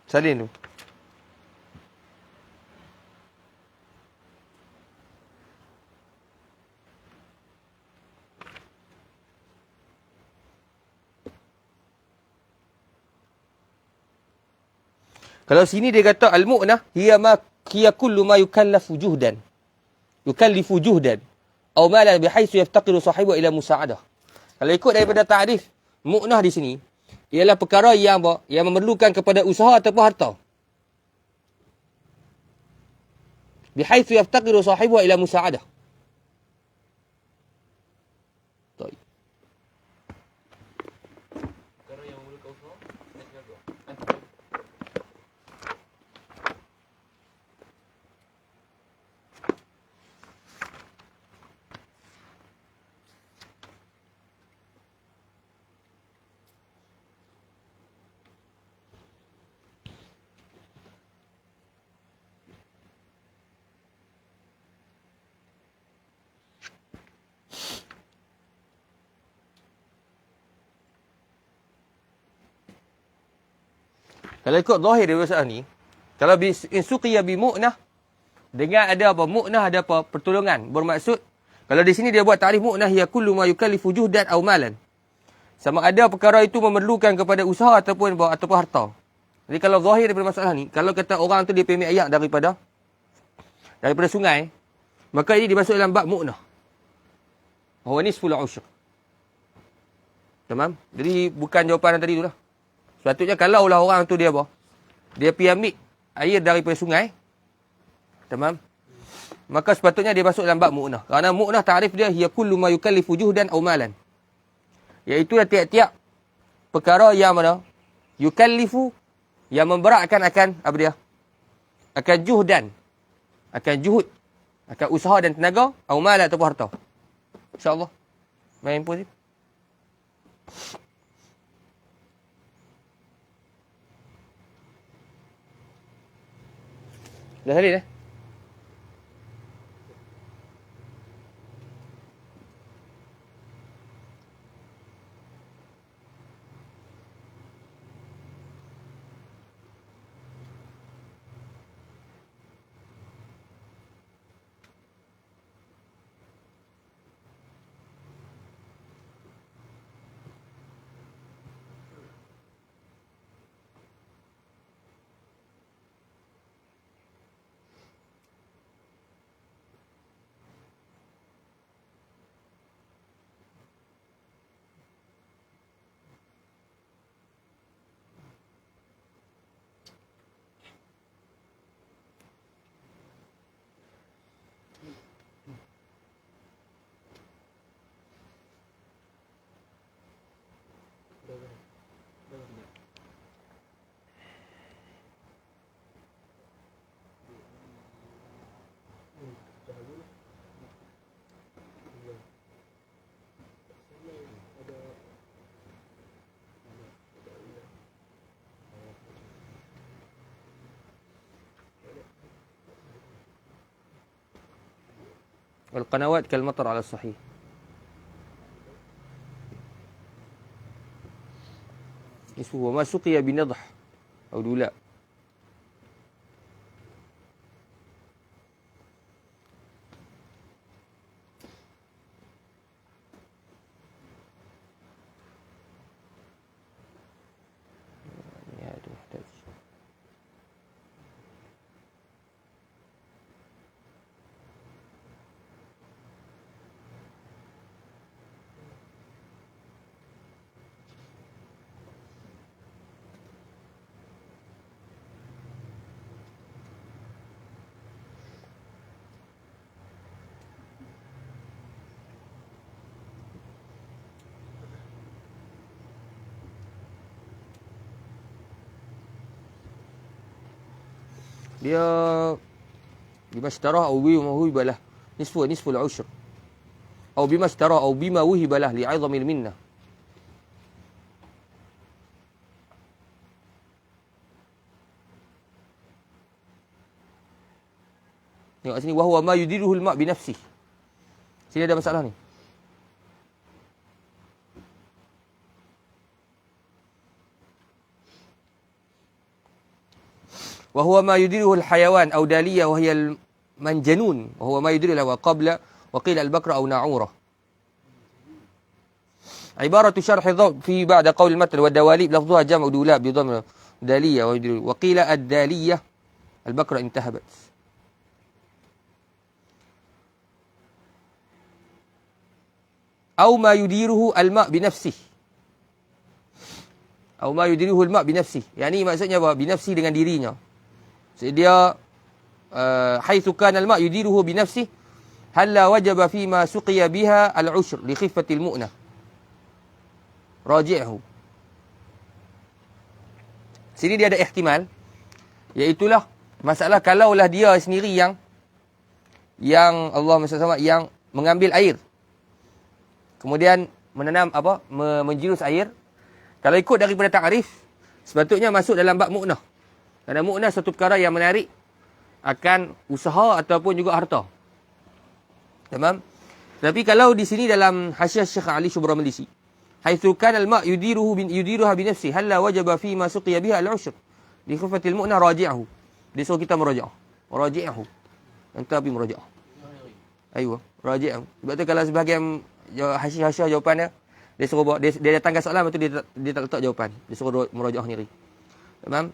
Salin tu. Kalau sini dia kata al-mu'nah hiya kullu ma yukallafu juhdan. Yukallifu juhdan aw malan bihaythu yaftaqiru sahibu ila musa'adah. Kalau ikut daripada ta'rif mu'nah di sini ialah perkara yang apa? Yang memerlukan kepada usaha ataupun harta. Bihaythu yaftaqiru sahibu ila musa'adah. Baik. Perkara yang memerlukan usaha, nak jaga. Kalau ikut zahir dari masalah ni, kalau suqiya bi mu'nah, dengan ada apa? Mu'nah ada apa? Pertolongan. Bermaksud, kalau di sini dia buat ta'rif mu'nah, ya kullu ma yukallifu juhdan aw malan. Sama ada perkara itu memerlukan kepada usaha ataupun harta. Jadi kalau zahir daripada masalah ni, kalau kata orang tu dia ambil air daripada sungai, maka ini dimasuk dalam bab mu'nah. Bahawa ni 10 usyr. Tamam? Jadi bukan jawapan yang tadi tu lah. Sepatutnya kalau lah orang tu dia apa? Dia pergi ambil air daripada sungai. Tamam? Maka sepatutnya dia masuk dalam bab mu'nah. Kerana mu'nah ta'rif dia, hiya kullu ma yukallifu juhdan aw malan. Iaitu tiap-tiap perkara yang mana? Yukallifu, yang memberatkan akan, apa dia? Akan juhdan. Akan juhud. Akan usaha dan tenaga. Aw malan ataupun harta. InsyaAllah. Main pun sih. Dah salin eh? والقنوات كالمطر على الصحيح. اسمه وما سقي بنضح أو دولاء. Dia bima ishtara atau bima wuhiba lah nisfu al-ushr. Atau bima ishtara atau bima wuhiba lah li'azamil minnah. Tengok sini, wa huwa ma yudiruhu al-ma' bi nafsihi. Sini ada masalah ni. وهو ما يديره الحيوان أو دالية وهي المنجنون وهو ما يديره قبل وقيل البكر أو ناعورة. عبارة شرح الضبط في بعد قول المتن والدواليب لفظها جمع دولاب بضم دالية وقيل الدالية البكر انتهبت. أو ما يديره الماء بنفسه. أو ما يديره الماء بنفسه. يعني maksudnya apa? Binafsi dengan dirinya. Dia حيث كان الماء يديره بنفسه هل لا وجب فيما سقي بها العشر لخفة المؤنة راجعه. Sini dia ada ihtimal, iaitulah masalah kalaulah dia sendiri yang Allah SWT yang mengambil air kemudian menanam menjurus air. Kalau ikut daripada ta'rif sepatutnya masuk dalam bab mu'nah. Kerana mu'nah satu perkara yang menarik akan usaha ataupun juga harta. Tamam? Tapi kalau di sini dalam hasyiah Syekh Ali Syubra Malisi, haitsu kana al-ma' yudiruha bi nafsihi hal la wajaba fi ma suqiya biha al-'ushr Di khifatil mu'nah raji'ahu. Dia suruh kita meraji'ah. Raji'ahu. Anta pergi meraji'ah. Ayuh, raji'ahu. Sebab tu kalau sebahagian hasyah jawapan dia suruh bawa, dia datangkan soalan, lepas tu dia tak letak jawapan. Dia suruh meraji'ah sendiri. Faham?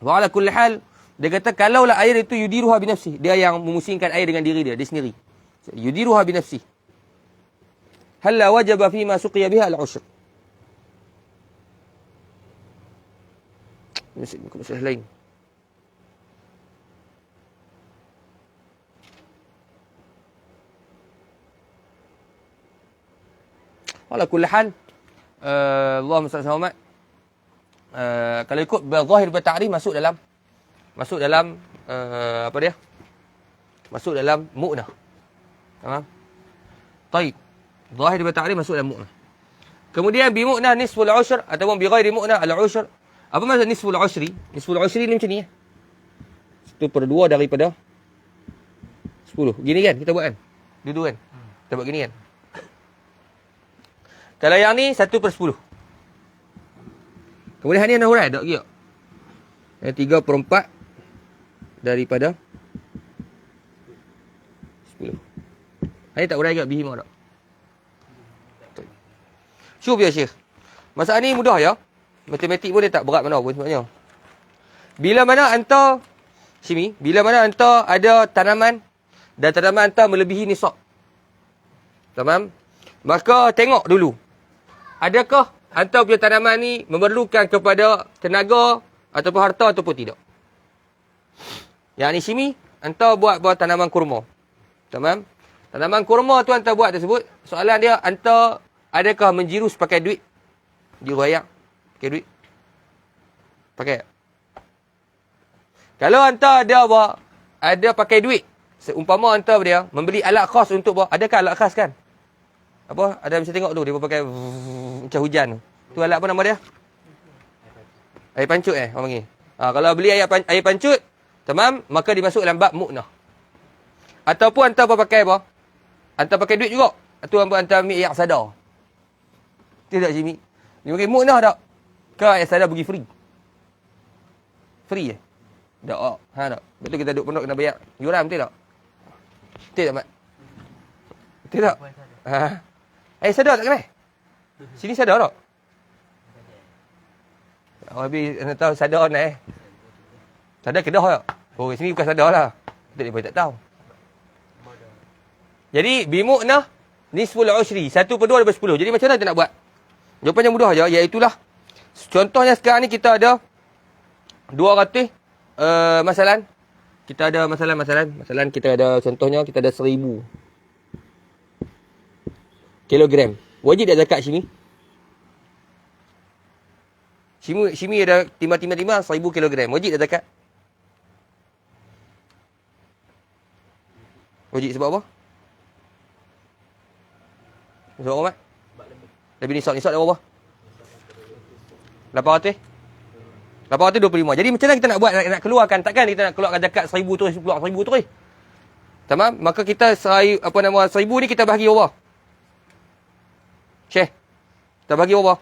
Wa ala kulli hal, dia kata kalaulah air itu yudiruha binafsi, dia yang memusingkan air dengan diri dia sendiri. Yudiruha binafsi. Halla wajaba fima suqiya biha al-ushr. Masalah lain. Ala kulli hal, Allahumma salli alaihi kalau ikut zahir bertakrif masuk dalam apa dia? Masuk dalam mu'nah. Faham? Baik. Zahir bertakrif masuk dalam mu'nah. Kemudian bi mu'nah nisful ushr ataupun bi ghairi mu'nah al-ushr. Apa maksud nisful ushri? Nisful ushri ni macam ni 1/2 daripada 10. Gini kan kita buat kan? Dua-dua kan? Kita buat gini kan? Kalau yang ni 1/10. Kemudian ni nak hurai tak kira? Yang 3/4 daripada 10. Ini tak hurai ke bihi tak? Syuf ya Syekh. Masalah ni mudah ya. Matematik pun dia tak berat mana pun sebenarnya. Bila mana anta bila mana anta ada tanaman dan tanaman anta melebihi nisab. Tamam? Maka tengok dulu. Adakah anta punya tanaman ni memerlukan kepada tenaga ataupun harta ataupun tidak. Yang ni sini anta buat tanaman kurma. Tamam? Tanaman kurma tu anta buat tersebut, soalan dia anta adakah menjirus pakai duit? Jiru ayak. Pakai duit? Pakai. Kalau anta ada pakai duit, seumpama anta dia membeli alat khas untuk adakah alat khas kan? Apa? Ada bisa tengok tu dia pakai macam hujan tu. Tu alat apa nama dia? Air pancut orang panggil. Kalau beli air pancut, tamam, maka dimasuk dalam bab mu'nah. Ataupun anta pakai apa? Anta pakai duit juga. Tu anta ambil air sadar. Tidak Jimmy. Dia pakai mu'nah tak? Ke air sadar pergi free? Free je? Tak. Tak. Betul kita duduk pondok kena bayar yuran betul tak? Betul tak, Mat? Betul tak? Air sadar tak kena? Sini sadar tak? Habis anda tahu sadar nak Sadar Kedah tak? Oh, sini bukan sadar lah. Betul dia tak tahu. Jadi, bimu'nah nisful ushri. 1/2 daripada 10. Jadi macam mana kita nak buat? Jawapannya mudah je. Iaitulah. Contohnya sekarang ni kita ada 200 masalan. Kita ada masalan kita ada contohnya kita ada 1000 kilogram. Wajib tak zakat sini? Sini ada timah 1000 kilogram. Wajib tak zakat? Wajib sebab apa? Sebab apa, Mat? Lebih nisab dah berapa? 825. Jadi macam mana kita nak buat nak keluarkan? Takkan kita nak keluarkan zakat 1000 terus keluar 1000 terus. Tamam? Maka kita 1000 ni kita bahagi berapa? Syekh. Kita bahagi berapa?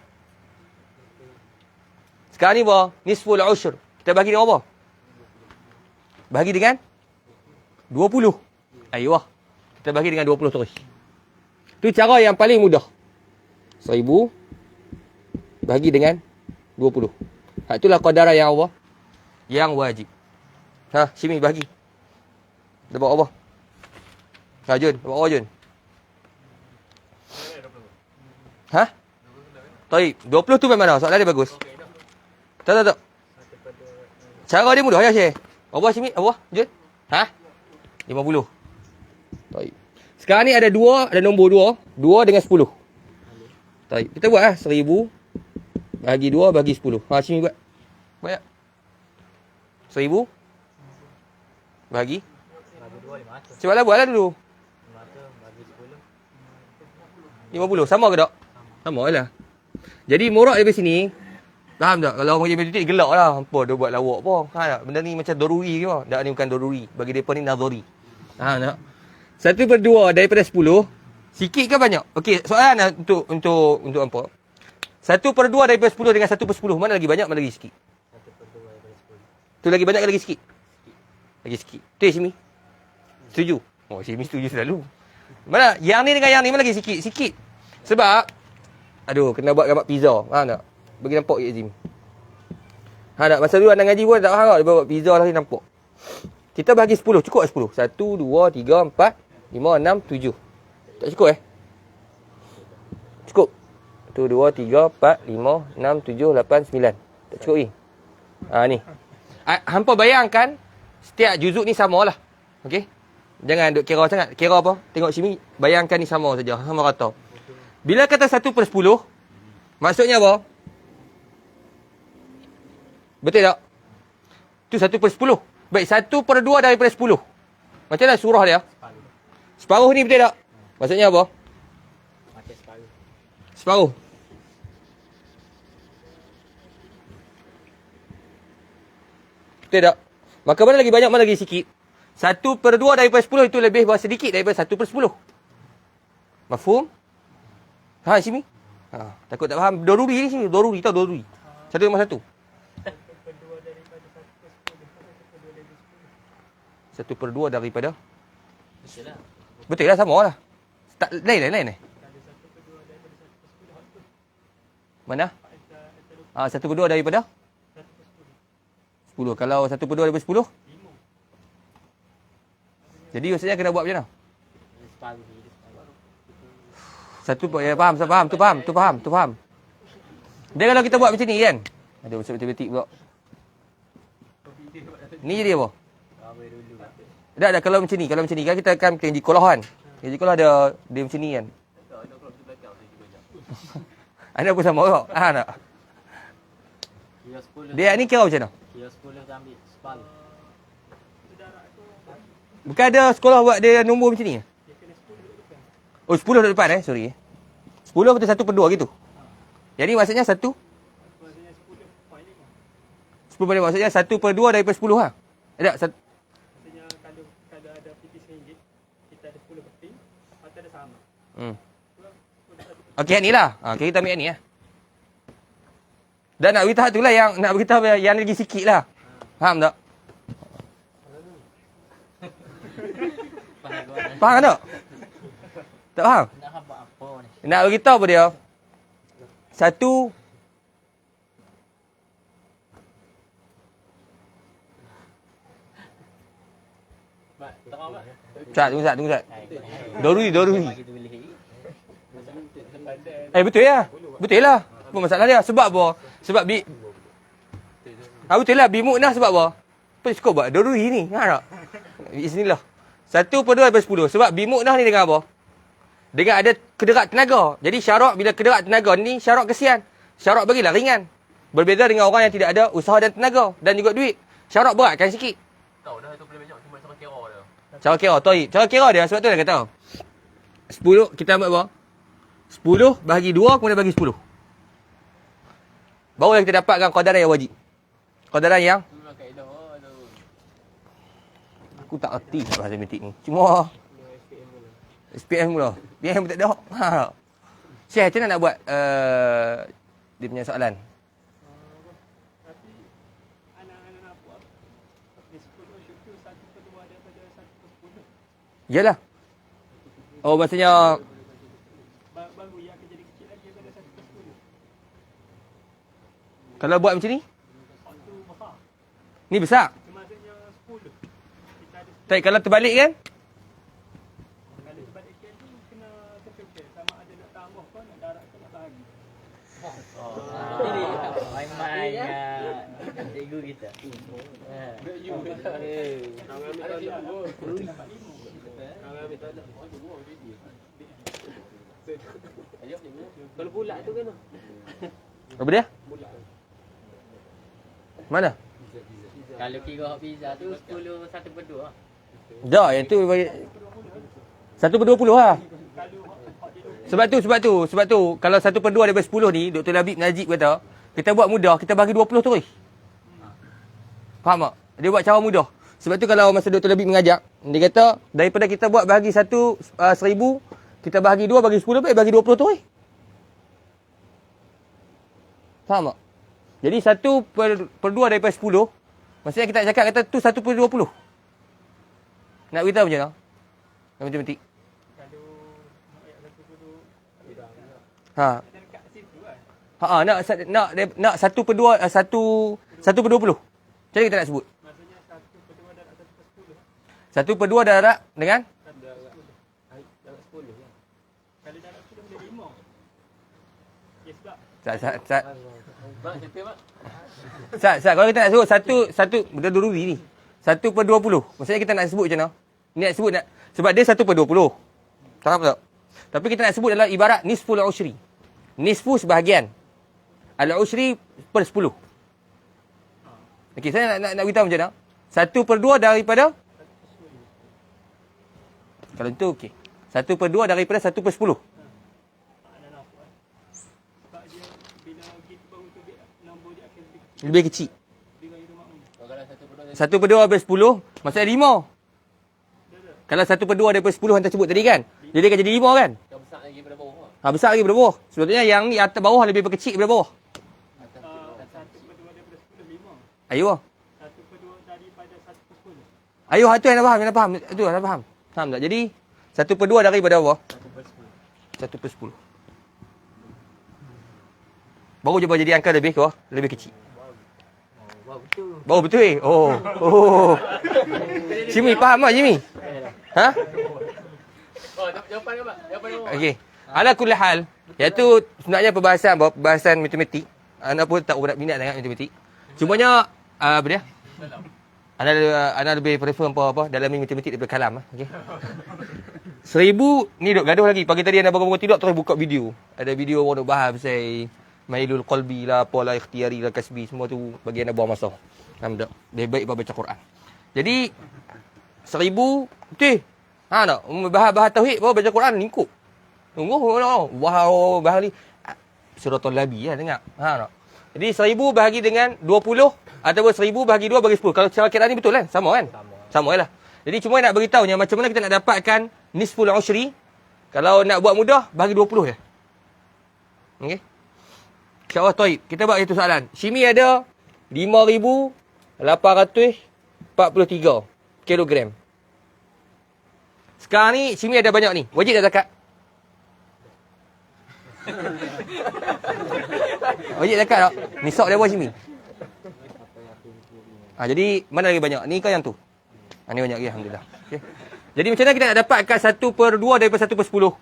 Sekarang ni berapa? Nisful ushr. Kita bahagi dengan berapa? Bahagi dengan 20. Ayuh. Kita bahagi dengan 20 terus. Itu cara yang paling mudah. 1000 bahagi dengan 20. Itulah qadaran yang Allah yang wajib. Sini bahagi. Dapat apa? Jun, dapat apa Jun? Baik, 20 tu memang mana? Soalan dia bagus. Tak. Cara dia mudah ya, Syekh. Apa sini? Apa? Jun? 50. Baik. Sekarang ni ada nombor 2. 2 dengan 10. Baik. Kita buat 1000 bagi 2 bagi 10. Sini buat. Buat tak? 1000 bagi 2, 500. Cepatlah buatlah dulu. 500 bagi 10. 50. Sama ke tak? Sama lah. Jadi morak daripada sini. Faham tak? Kalau orang kerja matematik gelak lah. Apa dia buat lawak apa? Tak? Benda ni macam doruri ke apa? Tak, ni bukan doruri. Bagi mereka ni nazari. Tak? 1/2 daripada 10. Sikit ke banyak? Okey, soalan untuk apa? 1/2 daripada 10 dengan 1/10. Mana lagi banyak, mana lagi sikit? 1/2 daripada Tu lagi banyak ke lagi sikit? Lagi sikit. Tu Simi? Setuju? Oh, Simi setuju selalu. Mana? Yang ni dengan yang ni mana lagi sikit? Sikit. Sebab, aduh, kena buat gambar pizza. Faham tak? Bagi nampak je Simi. Masa dulu anak ngaji pun tak faham tak? Dia buat pizza lah, nampak. Kita bagi 10. Cukup tak 10? 1, 2, 3, 4, 5, 6, 7. Tak cukup Cukup. 1, 2, 3, 4, 5, 6, 7, 8, 9. Tak cukup ni. Ni. Hampa bayangkan, setiap juzuk ni samalah. Okey? Jangan duk kira sangat. Kira apa? Tengok sini, bayangkan ni sama saja. Sama rata. Bila kata 1/10, maksudnya apa? Betul tak? Tu 1/10. Baik, 1/2 daripada 10. Macam mana surah dia? Separuh ni betul tak? Maksudnya apa? Macam separuh. Separuh. Betul tak? Maka mana lagi banyak, mana lagi sikit? 1/2 daripada 10 itu lebih sedikit daripada 1/10. Mafhum? Sini? Takut tak faham. Doruri ni sini. Doruri, tahu doruri. 1/1. 1/2 daripada betul lah, sama lah. Tak, lain. Mana? 1/2 daripada 10. Kalau 1/2 daripada 10? Jadi maksudnya kena buat macam mana? Faham. Dia kalau kita buat macam ni kan? Aduh, betul-betul pula. Ni jadi apa? Tak, kalau macam ni kan kita akan pergi sekolah kan. Pergi sekolah dia macam ni kan. Anda pun sama tak? Tak? Dia ni kira macam mana? Kira 10 dah ambil separuh. Bukan ada sekolah buat dia nombor macam ni? Oh, 10 kat depan sorry. 10 betul 1/2 gitu. Jadi maksudnya 1? 10/5. Maksudnya 1/2 daripada 10 ha? Tak, Maksudnya kalau ada RM50, kita ada 10 keping, atau ada sama. Okey, ni lah. Okay, kita ambil ni lah. Dan nak beritahu tu lah yang nak beritahu yang lagi sikit lah. Faham tak? Faham tak? Tak faham? Nak buat apa ni? Nak beritahu apa dia? 1. Tunggu sat. Doruri. Betul ya? Betul lah. Apa masalah dia? Sebab apa? Sebab betul lah. Bimuknah sebab apa? Apa suka buat? Doruri ni. Tak? Bismillah. 1/2 daripada 10. Sebab bimuknah ni dengan apa? Dengan ada kederat tenaga. Jadi syarak bila kederat tenaga ni syarak kesian. Syarak bagilah ringan. Berbeza dengan orang yang tidak ada usaha dan tenaga. Dan juga duit. Syarak beratkan sikit. Tahu dah itu boleh banyak. Cuma sama kira dia. Cara kira dia. Sebab tu dah kata. 10. Kita ambil apa? 10 bahagi 2 kemudian bagi 10. Barulah kita dapatkan qadaran yang wajib. Qadaran yang Itulah kaedah tu. aku tak erti bahasa matematik ni. Cuma SPM pula. SPM pun tak ada. Syekh, macam mana nak buat dia punya soalan? Tapi anak-anak nak buat di 10 syukur 1/2 daripada 1/10. Yalah. Oh, maksudnya Baru yang akan jadi kecil lagi daripada 1/10. kalau buat macam ni? Satu besar. Ni besar. Maksudnya 10. Kita ada 10. Tak, kalau terbalik kan? Kalau terbalikkan tu kena terfikir sama ada nak tambah ke nak darab ke nak bahagi. Main-main cikgu kita. Kalau pula tu kan. Apa dia? Mana? Kalau kira pizza tu 10 1/2 lah. Dah, yang tu bagi 1/20 lah. Sebab tu kalau 1/2 daripada 10 ni Dr. Labib Najib kata, kita buat mudah, kita bagi 20 terus. Faham tak? Dia buat cara mudah. Sebab tu kalau masa Dr. Labib mengajak, dia kata daripada kita buat bahagi 1,000, kita bahagi 2 bagi 10 baik bagi 20 terus. Faham tak? Jadi 1/2 daripada 10 Maksudnya kita cakap kata tu 1/20. Nak beritahu macam mana? Dalam matematik. Kalau nak ayat satu dulu. Ha. Ada dekat situ kan. Nak 1/2 1/20. Macam mana kita nak sebut? Maksudnya 1/2 darab 1/10. 1/2 darab dengan Darab 10 ya. Kalau darab 10 boleh 5. Ya sebab Sat. Mak, siapa mak? Sat, kalau kita nak sebut satu betul dulu ni. 1/20. Maksudnya kita nak sebut macam mana? Ni nak sebut nak sebab dia 1/20. Faham tak? Tapi kita nak sebut dalam ibarat nisful ushri. Nisfu sebahagian. Al-ushri per 10. Okey, saya nak beritahu macam mana? 1/2 daripada kalau tu okey. 1/2 daripada 1/10. ada nampak kan. Sebab dia bila gitu baru tu dia nombor dia akan Lebih kecil. dengan itu makmum. Kalau 1/2 dari 1/2 daripada 10 maksudnya 5. Kalau 1/2 daripada 10 hantar sebut tadi kan? Jadi akan jadi 5 kan? yang besar lagi pada bawah. Besar lagi daripada bawah. Sebetulnya yang ni atas bawah lebih kecil daripada bawah. 1/2 daripada 10 5. Ayuh. 1/2 daripada 1/10. Ayuh, itu yang nak faham, yang nak faham. Itu yang nak faham. Faham tak? Jadi 1/2 daripada apa? 1/10. Baru je jadi angka lebih ke? Lebih kecil. Baru betul Oh. Jimmy faham tak Jimmy? Ha? Oh, jawapan ke mak? Jawapan ke mak? Okey. Ala kulli hal, iaitu sebenarnya perbahasan matematik. Anda pun tak berapa minat sangat matematik. Cumanya apa dia? Anda lebih prefer apa dalam matematik daripada kalam okey. 1000 ni duk gaduh lagi. Pagi tadi anda bangun tidur terus buka video. Ada video orang duk bahas pasal mailul qalbi lah, apalah ikhtiari lah, kasbi, semua tu bagi anda buang masa. Faham tak? Lebih baik baca Quran. Jadi 1000 betul. Ha tak? Bahas tauhid baru baca Quran lingkup. Tunggu. Wow, bahas ni suratul labi lah dengar. Ha tak? Jadi 1000 bahagi dengan 20 ataupun 1000 bahagi 2 bagi 10. Kalau cara kira ni betul kan? Sama kan? Sama lah. Jadi cuma nak beritahunya macam mana kita nak dapatkan nisful ushri. Kalau nak buat mudah, bahagi 20 je. Okey? InsyaAllah taib. Kita buat itu soalan. Shimi ada 5,843 kilogram. Sekarang ni Shimi ada banyak ni. Wajib tak zakat? Wajib zakat tak? Nisab dia buat Shimi. Jadi mana lagi banyak? Ni ke yang tu? Ni banyak lagi alhamdulillah. Okay. Jadi macam mana kita nak dapatkan 1/2 daripada 1/10?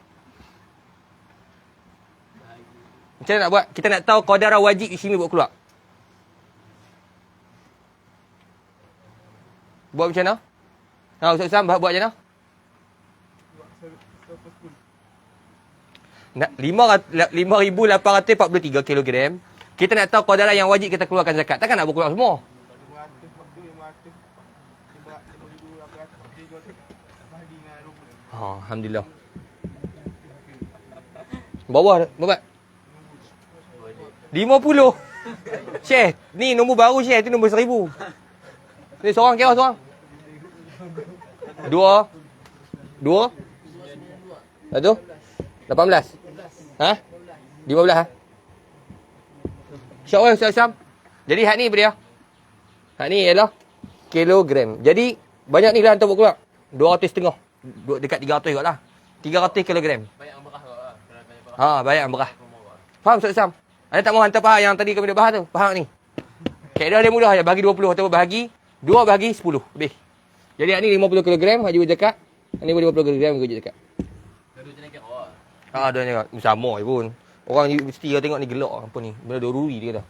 Macam mana nak buat? Kita nak tahu qadar wajib Shimi buat keluar. Buat macam mana? Ustaz Sam buat macam mana? Nak 5,843 kilogram. Kita nak tahu qadar yang wajib kita keluarkan zakat. Takkan nak buat keluar semua. Alhamdulillah. Bawah berapa? 50. Syekh, ni nombor baru Syekh, tu nombor 1000. Ni seorang kira seorang. 2. 1. 18. Ha? 15 ha? InsyaAllah Ustaz Sam. Jadi hak ni apa dia? Hak ni ialah kilogram. Jadi banyak ni lah hantar buat keluar. 200 setengah. Dekat 300 kot lah. 300 kilogram. Banyak yang berah kot lah. Banyak yang berah. Faham Ustaz Sam? Anda tak mau hantar faham yang tadi kami dah bahas tu? Faham ni? Kaedah dia mudah je. Bagi 20 atau bagi 2 bagi 10. Lebih. Jadi hak ni 50 kilogram haji wajib zakat. Hak ni 50 kilogram wajib zakat. Dua-dua jenis kira lah. Ada ni kat. Sama je pun. Orang mesti tengok ni gelak apa ni. Benda doruri dia dah.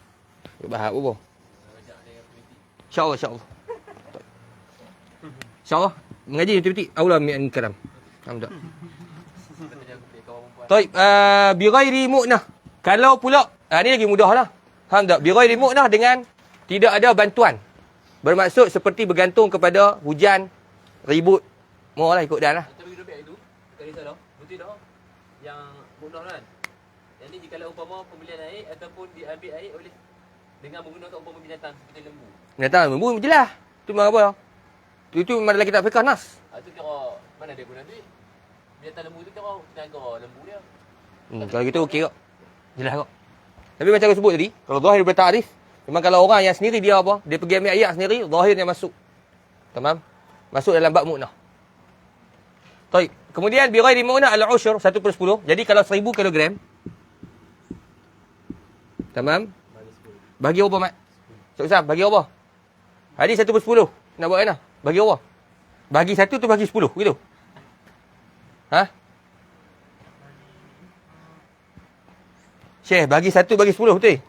Bahas apa? InsyaAllah. InsyaAllah. Mengaji matematik. Allah mi'an karam. Alhamdulillah. Taib. Bighairi mu'nah. Kalau pula. Ni lagi mudah lah. Alhamdulillah. Bighairi mu'nah dengan tidak ada bantuan. Bermaksud seperti bergantung kepada hujan, ribut. Mau lah ikut dan lah. Tapi lebih itu. Tak risau dah. Betul dah. Yang mudah kan. Yang ni jika umpama pembelian air ataupun diambil air oleh dengan menggunakan umpama binatang seperti lembu. Binatang lembu jelas. Tu memang apa? Itu memang dalam kitab fiqh nas. Itu kira mana dia guna duit. Binatang lembu tu kira tenaga lembu dia. Kalau gitu okey kok. Jelas kok. Tapi macam aku sebut tadi, kalau zahir daripada ta'rif, Memang kalau orang yang sendiri dia apa? Dia pergi ambil ayat sendiri, zahirnya masuk. Tamam? Masuk dalam bab mu'nah. Baik. Kemudian bi ghairi mu'nah al-usyr 1/10. Jadi kalau 1000 kilogram. Tamam? Bagi apa, Mat? Sok Sam, bagi apa? Hadis 1/10. Nak buat mana? Bagi apa? Bagi 1 tu bagi 10, begitu? Ha? Syekh, bagi 1 bagi 10 betul?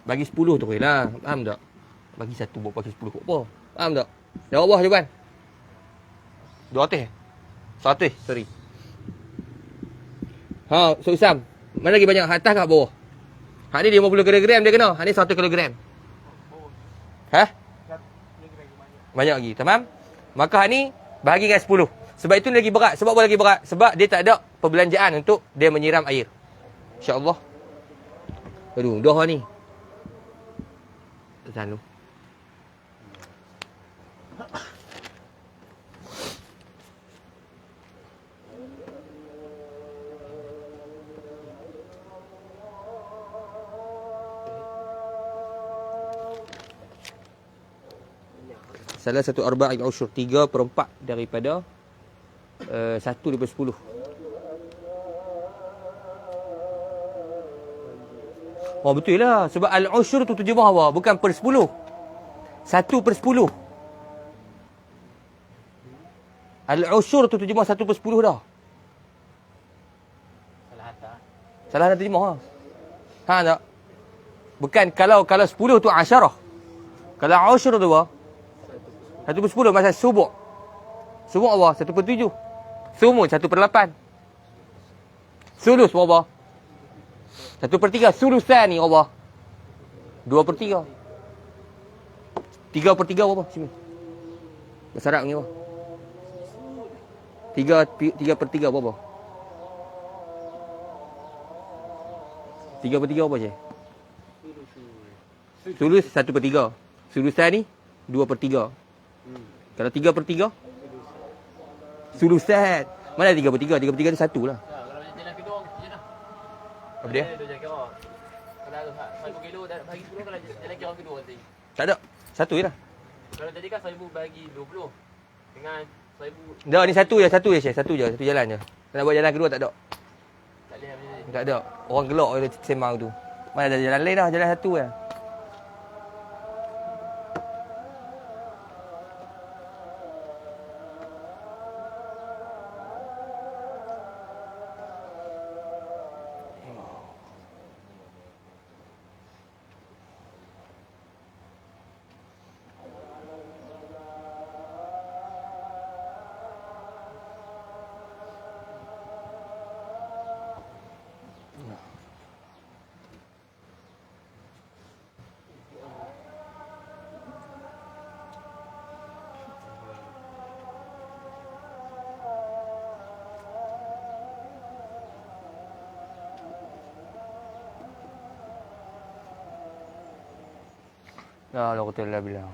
Bagi 10 tu lah. Faham tak? Bagi 1 buat bagi 10 apa? Faham tak? Jawab bawah jawapan. 200. 100, sorry. Ha, Sok Sam. Mana lagi banyak? Atas kat bawah? Hak ni 50 kg dia kena. Hak ni 100 kg. Ha? Banyak lagi. Tamam? Maka hak ni bahagi dengan 10. Sebab itu lagi berat. Sebab apa lagi berat? Sebab dia tak ada perbelanjaan untuk dia menyiram air. InsyaAllah. Aduh, dah ni. Tahan dulu. Salah satu arba'il usyur 3/4 daripada 1/10. Oh betul lah. Sebab al-usyur tu terjemah apa? Bukan per 10. 1/10. Al-usyur tu terjemah 1/10 dah. Salah hantar. Salah dah terjemah. Ha tak? Bukan kalau 10 tu asyarah. Kalau usyur tu apa? 1/10 macam subuh. Subuh apa? 1/7. Sumul 1/8. Sulus apa? 1/3. Sulusan ni apa? 2/3. 3/3 apa? Sini. Bahasa Arab ni apa? 3/3 apa? 3/3 apa je? Sulus 1/3. Sulusan ni 2/3. Kalau 3/3? Sulusan. Mana 3/3? 3/3 tu 1 lah. Kalau jalan kedua je dah. Apa dia? Dia jalan kira. Kalau 1000 kilo dah bagi 10 kalau jalan kira kedua nanti. Tak ada. 1 je lah. Kalau tadi kan 1000 bagi 20 dengan 1000 Dah ni 1 je, 1 je Syekh. 1 je, 1 jalan je. Nak buat jalan kedua tak ada. tak boleh macam ni. Tak ada. Orang gelak dia sembang tu. Mana ada jalan lain dah, jalan 1 je. La la quwwata illa billah.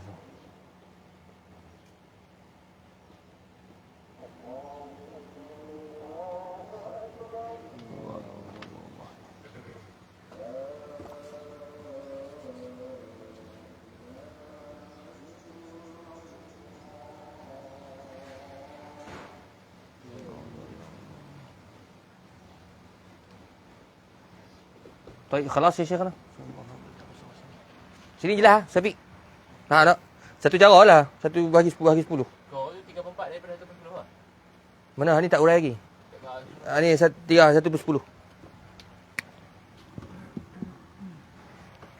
Baik, khalas ya Syekh. Sini je lah, Syafiq. Ha tak? Satu cara lah. 1 bagi 10 bagi 10. Kau tu 3/4 daripada 1/10 lah. Mana? Ni tak urai lagi. Ni 1/10.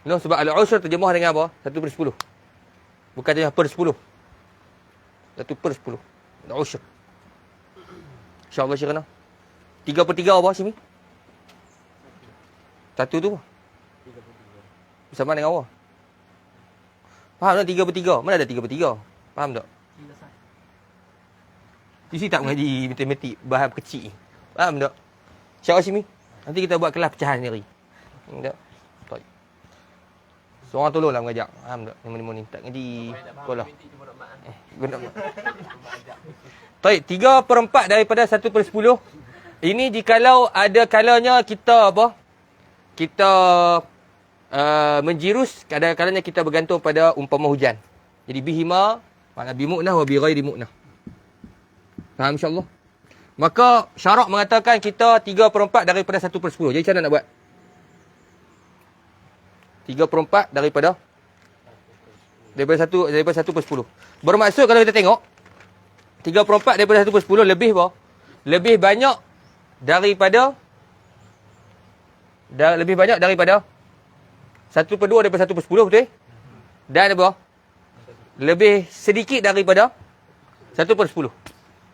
No, sebab al-usyr terjemah dengan apa? 1/10. Bukan terjemah per 10. 1/10. Al-usyr. InsyaAllah Syekh kena. 3/3 apa sini? 1 tu. Bersama dengan apa? Faham tak 3/3? Mana ada 3/3? Faham tak? Sisi tak mengaji matematik bahasa kecil. Faham tak? Syarah sini. Nanti kita buat kelas pecahan sendiri. Faham tak? Baik. Seorang tolonglah mengajar. Faham tak? Ni tak ngaji sekolah. Guna mak. Baik, 3/4 daripada 1/10. Ini jikalau ada kalanya kita apa? Kita menjirus kadang-kadangnya kita bergantung pada umpama hujan. Jadi bihima makna bimu'nah wa bi ghairi mu'nah. Faham insya-Allah? Maka syarak mengatakan kita 3/4 daripada 1/10. Jadi macam mana nak buat? 3/4 daripada 1/10. Bermaksud kalau kita tengok 3/4 daripada 1/10 lebih apa? Lebih banyak daripada 1/2 daripada 1/10, betul? Dan apa? Lebih sedikit daripada 1/10.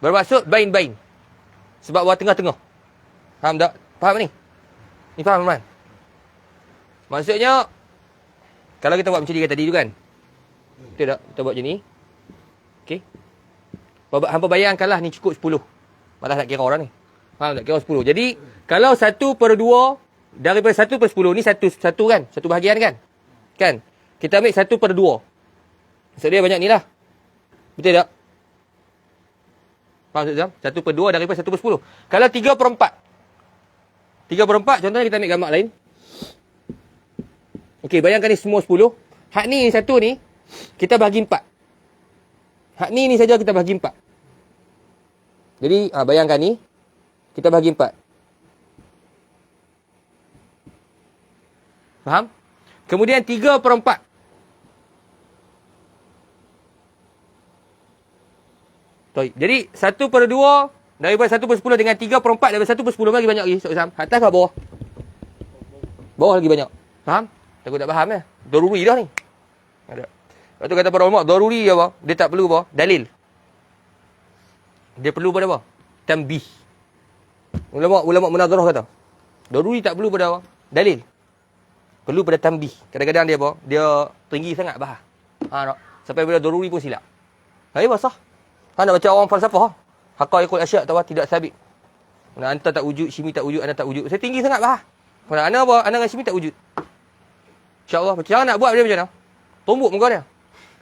Bermaksud bain-bain. Sebab buat tengah-tengah. Faham tak? Faham ni? Ni faham, teman? Maksudnya, kalau kita buat macam dia tadi tu kan. Betul tak? Kita buat macam ni. Okey. Hampa bayangkanlah ni cukup 10. Malah nak kira orang ni. Faham tak? Kira 10. Jadi, kalau 1/2 daripada 1/10 ni satu kan? Satu bahagian kan? Kan? Kita ambil 1/2. Maksud dia banyak ni lah. Betul tak? Faham tak? 1/2 daripada 1/10. Kalau 3/4. 3/4 contohnya kita ambil gambar lain. Okey, bayangkan ni semua 10. Hak ni satu ni kita bahagi 4. Hak ni saja kita bahagi 4. Jadi bayangkan ni kita bahagi 4. Faham? Kemudian 3/4. Jadi 1/2 daripada 1/10 dengan 3/4 daripada 1/10 lagi banyak lagi. Ustaz Sam, atas ke bawah? Bawah lagi banyak. Faham? Takut tak faham Daruri dah ni. Ada. Lepas tu kata para ulama, daruri apa? Dia tak perlu apa? Dalil. Dia perlu pada apa? Tanbih. Ulama munazarah kata. Daruri tak perlu pada apa? Dalil. Perlu pada tanbih. Kadang-kadang dia apa? Dia tinggi sangat bahas. Sampai bila daruri pun silap. Hai basah. Nak baca orang falsafah. Haqaiqul asya' atau tidak sabit. Mana anta tak wujud, syimi tak wujud, ana tak wujud. Saya tinggi sangat bahas. Mana ana apa? Ana dengan syimi tak wujud. InsyaAllah. Cara nak buat dia macam mana? Tumbuk muka dia.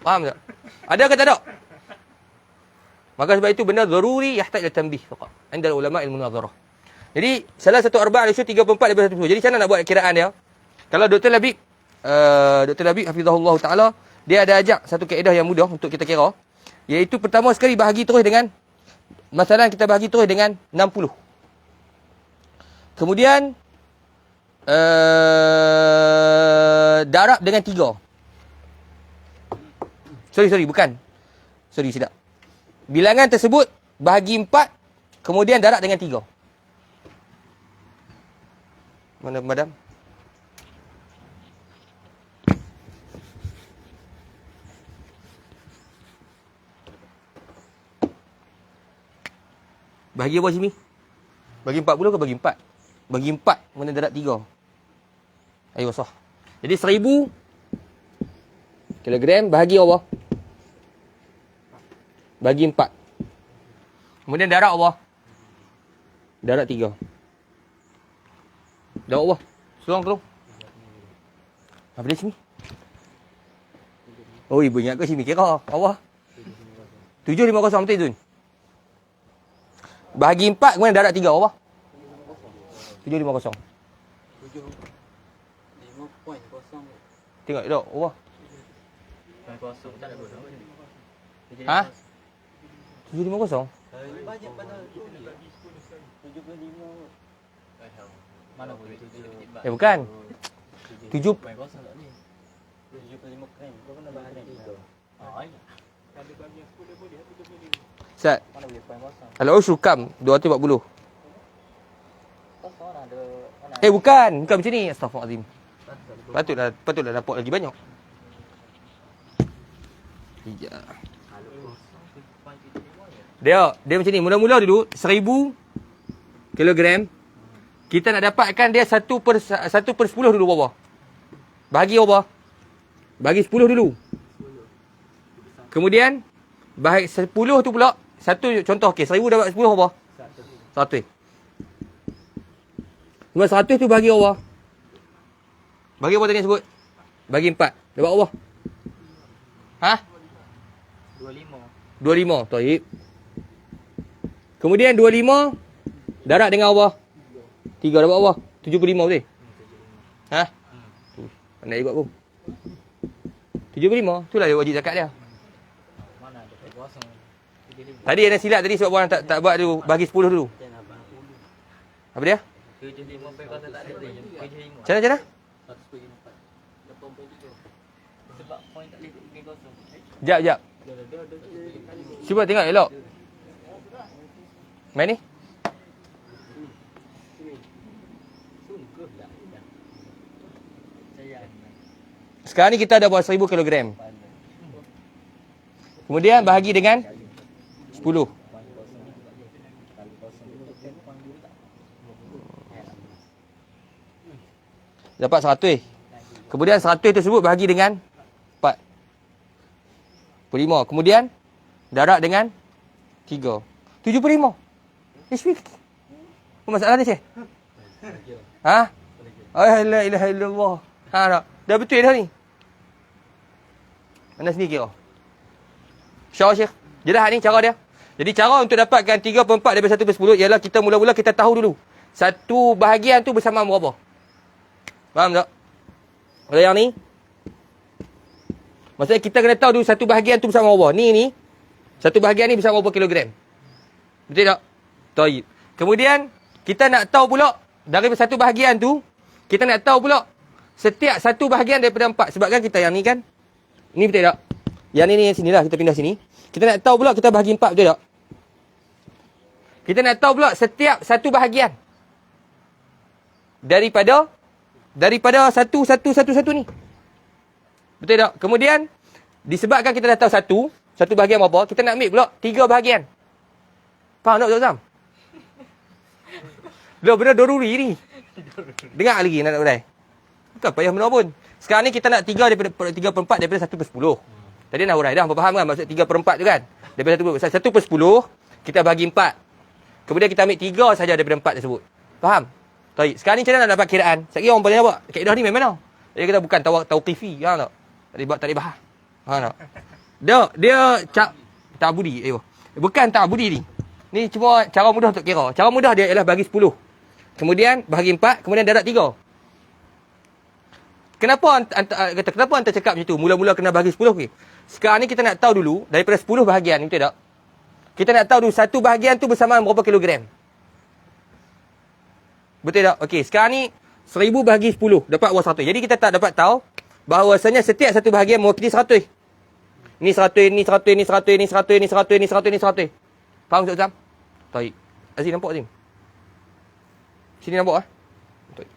Faham tak? Ada ke tak ada? Maka sebab itu benda daruri yahtaj ila tanbih faqat. Inda ulama ilmu nazarah. Jadi salah satu arba' ratio 3/4 daripada 1/10. Jadi macam mana nak buat kiraan dia? Kalau Dr. Labib hafizahullah taala, dia ada ajak satu kaedah yang mudah untuk kita kira, iaitu pertama sekali bahagi terus dengan masalah kita bahagi terus dengan 60. Kemudian darab dengan 3. Sorry, bukan. Sorry, silap. Bilangan tersebut bahagi 4, kemudian darab dengan 3. Mana madam? Bahagi apa sini? Bagi 40 ke bagi 4? Bagi 4, kemudian darab 3. Ayo sah. Jadi 1000 kilogram bahagi apa? Bagi 4. Kemudian darab apa? Darab 3. Darab apa? Tolong. Apa dia sini? Oh, ibu ingat ke sini? Kira Allah. 750 betul tu. Bahagi 4, kemudian darab 3 apa? 750. 7.0. Tengok dok, apa? Kosong tak ada guna. Ha? 750? Banyak pada 75. Mana boleh 7. Bukan. 7 kosong tak ni. 75 gram. Kau kena bahan ni. Ada bahagian 10 boleh 75. Ustaz. Mana boleh point kosong. Kalau syukam 240. Kosong ada. Bukan macam ni. Astaghfirullahalazim. Patutlah dapat lagi banyak. Ya. Dia macam ni. Mula-mula dulu 1000 kilogram. Kita nak dapatkan dia 1/10 dulu bawah. Bahagi apa? Bagi 10 dulu. Kemudian bahagi 10 tu pula satu contoh. Okey, 1000 dapat 10 apa? 100. Cuma 100 tu bagi apa? Bagi apa tadi sebut? Bagi 4. Dapat apa? Ha? 25. Taib. Kemudian 25 darab dengan apa? 3 dapat apa? 75 betul? Ha? Pandai juga pun. 75. Itulah dia wajib zakat dia. Mana ada kosong. 75. Tadi ada silap tadi sebab orang tak buat tu. Bagi 10 dulu. Apa dia? 75 per kata tak ada tu. 75. Macam mana? 8.3. Sebab point tak boleh pergi kosong. Jap. Cuba tengok elok. Main ni. Sungguh tak. Saya Sekarang ni kita ada buat 1000 kilogram. Kemudian bahagi dengan 10. Dapat 100. Kemudian 100 tersebut bahagi dengan 4. 75. Kemudian darab dengan 3. 75. Apa masalah ni, Syekh? Ha? La ilaha illallah. Ha tak? Dah betul dah ni. Anda sendiri kira. InsyaAllah, Syekh. Jelas ni cara dia. Jadi cara untuk dapatkan 3/4 daripada 1/10 ialah kita mula-mula kita tahu dulu. Satu bahagian tu bersamaan berapa. Faham tak? Kalau yang ni. Maksudnya kita kena tahu dulu satu bahagian tu bersama berapa. Ni. Satu bahagian ni bersama berapa kilogram. Betul tak? Taib. Kemudian, kita nak tahu pula, daripada satu bahagian tu, kita nak tahu pula, setiap satu bahagian daripada 4. Sebab kan kita yang ni kan, ni betul tak? Yang ni sinilah, kita pindah sini. Kita nak tahu pula, kita bahagi 4, betul tak? Kita nak tahu pula, setiap satu bahagian. Daripada satu ni. Betul tak? Kemudian, disebabkan kita dah tahu satu bahagian berapa, kita nak ambil pula 3 bahagian. Faham tak, Ustaz Sam? Dah benda doruri ni. Dengar lagi nak berai. Bukan payah benda pun. Sekarang ni kita nak 3 daripada 3/4 daripada 1/10. Tadi nak urai dah, faham kan? Maksud 3/4 tu kan? Daripada 1/10, kita bagi 4. Kemudian kita ambil 3 saja daripada 4 tersebut. Faham? Baik. Sekarang ni macam mana nak dapat kiraan? Sekali orang boleh buat. Kaedah ni memang mana? Jadi kita bukan tauqifi, faham tak? Tak boleh bahas. Faham tak? Dia ta'budi. Bukan ta'budi ni. Ni cuma cara mudah untuk kira. Cara mudah dia ialah bagi 10. Kemudian bahagi 4, kemudian darab 3. Kenapa anda cakap macam tu? Mula-mula kena bagi 10 okey. Sekarang ni kita nak tahu dulu daripada 10 bahagian, betul tak? Kita nak tahu dulu satu bahagian tu bersamaan berapa kilogram. Betul tak? Okey, sekarang ni 1000 bahagi 10 dapat 100. Jadi kita tak dapat tahu bahawasanya setiap satu bahagian mewakili 100. Ni 100, ni 100, ni 100, ni 100, ni 100, ni 100, ni 100. Faham Ustaz Sam? Baik. Azim nampak Azim? Sini nampak Baik.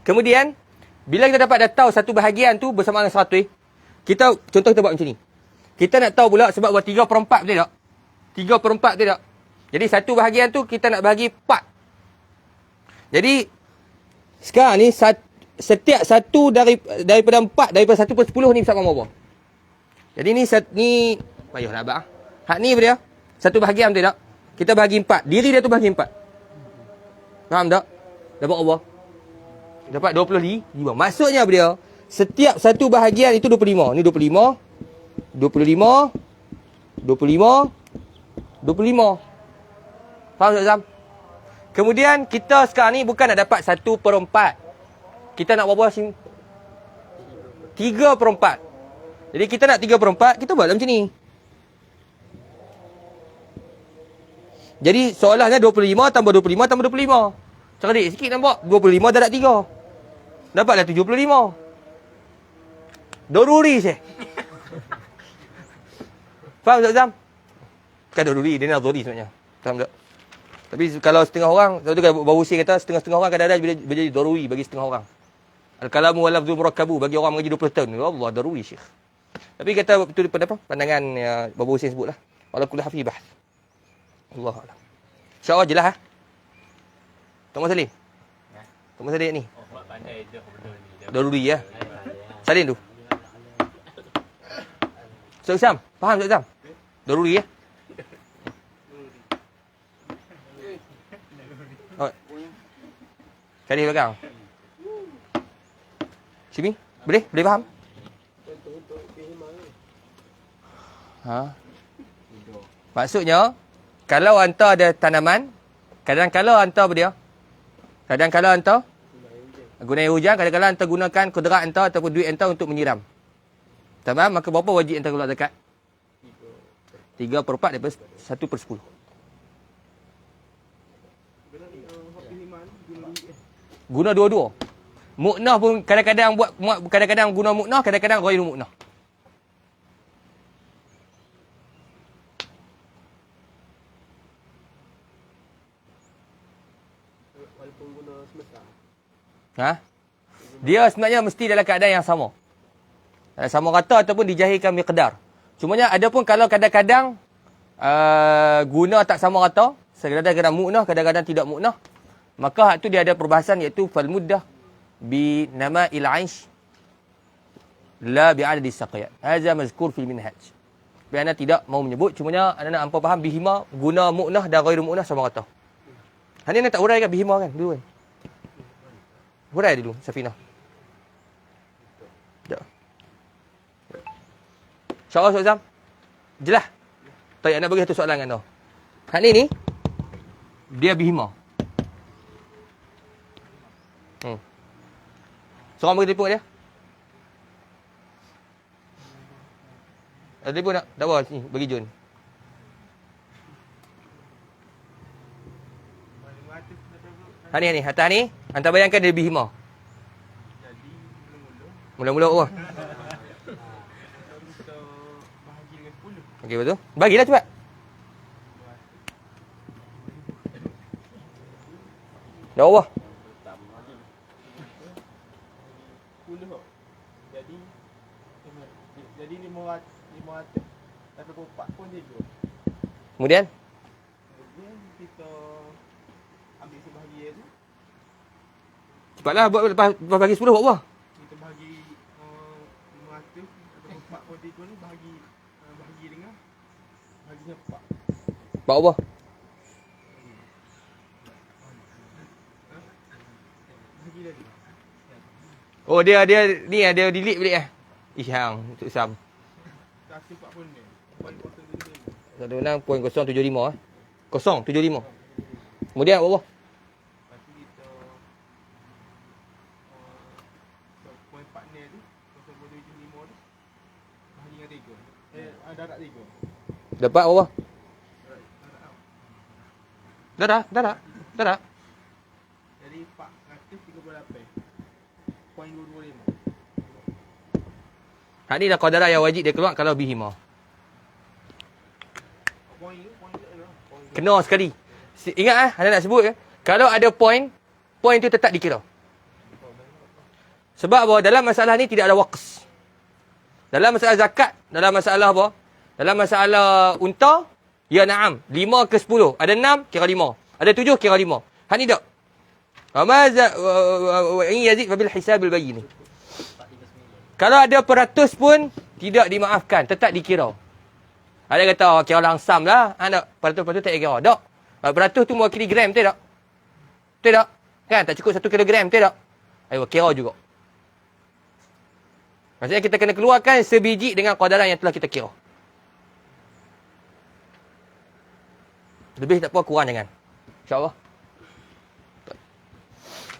Kemudian bila kita dapat dah tahu satu bahagian tu bersamaan dengan 100, contoh kita buat macam ni. Kita nak tahu pula sebab buat 3/4 betul tak? 3/4 betul tak? Jadi satu bahagian tu kita nak bahagi 4. Jadi sekarang ni setiap satu daripada 4 daripada 1/10 ni bersama berapa? Jadi ni payah nak abang. Hak ni apa dia? Satu bahagian betul tak? Kita bahagi 4. Diri dia tu bahagi 4. Faham tak? Dapat apa? Dapat 25. Maksudnya apa dia? Setiap satu bahagian itu 25. Ni 25. 25. 25. 25. Faham tak Sam? Kemudian kita sekarang ni bukan nak dapat 1/4. Kita nak berapa sini? 3/4. Jadi kita nak 3/4, kita buat macam ni. Jadi soalannya 25 tambah 25 tambah 25. Cerdik sikit nampak? 25 darab 3. Dapatlah 75. Doruri je. Faham tak Zam? Bukan doruri, dia nazari sebenarnya. Faham tak? Tapi kalau setengah orang, sebab tu baru Hussein kata setengah-setengah orang kadang-kadang bila jadi doruri bagi setengah orang. Al-kalamu wal lafzu murakkabu bagi orang mengaji 20 tahun. Ya Allah, daruri Syekh. Tapi kata betul apa? Pandangan Babu Hussein sebutlah. Wala kullu hafi bahth. Allah Allah. InsyaAllah jelas ah. Tok Mas Salim. Ya. Tok Mas Salim ni. Oh, buat pandai dah benda ni. Daruri ya. Salim tu. Ustaz Sam, faham Ustaz Sam? Daruri ya. Oh. Kali belakang. Sini, boleh faham? Ha. Maksudnya kalau hantar ada tanaman, kadang-kadang hantar apa dia? Kadang-kadang hantar Guna air hujan, kadang-kadang anda gunakan kudrat anda ataupun duit anda untuk menyiram. Tamam, maka berapa wajib anda keluar zakat? 3/4 daripada 1/10. Guna dua-dua. Mu'nah pun kadang-kadang kadang-kadang guna mu'nah, kadang-kadang ghairu mu'nah. Walaupun guna semesta. Ha? Dia sebenarnya mesti dalam keadaan yang sama. Sama rata ataupun dijahilkan miqdar. Cumanya ada pun kalau kadang-kadang guna tak sama rata, kadang-kadang mu'nah, kadang-kadang tidak mu'nah, maka hak tu dia ada perbahasan iaitu fal muddah bi nama'il 'aish la bi 'adadi saqiyat. Hadza mazkur fil minhaj. Biana tidak mau menyebut, cumanya anda nak hampa faham bihima guna mu'nah dan ghairu mu'nah sama rata. Hani nak tak uraikan bihima kan dulu kan? Hurai dulu, Safinah. Sekejap. InsyaAllah, Ustaz Azam. Jelas? Tak, nak bagi satu soalan dengan tu. Hak ni, dia bihima. Seorang bagi telefon dia. Ada telefon tak? Tak apa, sini, bagi Jun. Ni, atas ni. Anda bayangkan dia bihima. Mula-mula apa? Okey, betul. Bagilah cepat. Dah Allah. 10. Jadi 500. Tapi 4 pun dia jual. Kemudian? Kemudian kita ambil sebahagian tu. Cepatlah buat lepas bagi 10 buat apa? Kita bahagi 500 atau 4 pun dia ni bahagi dengan bahaginya 4. Buat apa? Bahagi tadi. Oh, dia ni dia delete balik Ihang untuk Sam. Kasih 4 pun ni. 0.75. 16.075 075. Kemudian buat apa? Lepas tu kita poin partner tu 0.75 tu bahagi dengan 3. Darat 3. Dapat apa? Dah. Jadi 438. Poin 225. Hak ni dah qadaran yang wajib dia keluar kalau bihima. Poin dia adalah poin. Kena sekali. Ingat anda nak sebut kalau ada poin tu tetap dikira. Sebab apa? Dalam masalah ni tidak ada waqs. Dalam masalah zakat, dalam masalah apa? Dalam masalah unta, ya na'am. 5 ke 10. Ada 6, kira 5. Ada 7, kira 5. Hak ni tak. Wa in yazid fa bil hisabil bayyin. Kalau ada peratus pun tidak dimaafkan, tetap dikira. Ada kata kira langsam lah. Peratus tak kira. Tak. Peratus tu mewakili gram, tak? Tak? Kan tak cukup 1 kilogram, tak? Ayo kira juga. Maksudnya kita kena keluarkan sebiji dengan qadaran yang telah kita kira. Lebih tak apa, kurang jangan. InsyaAllah.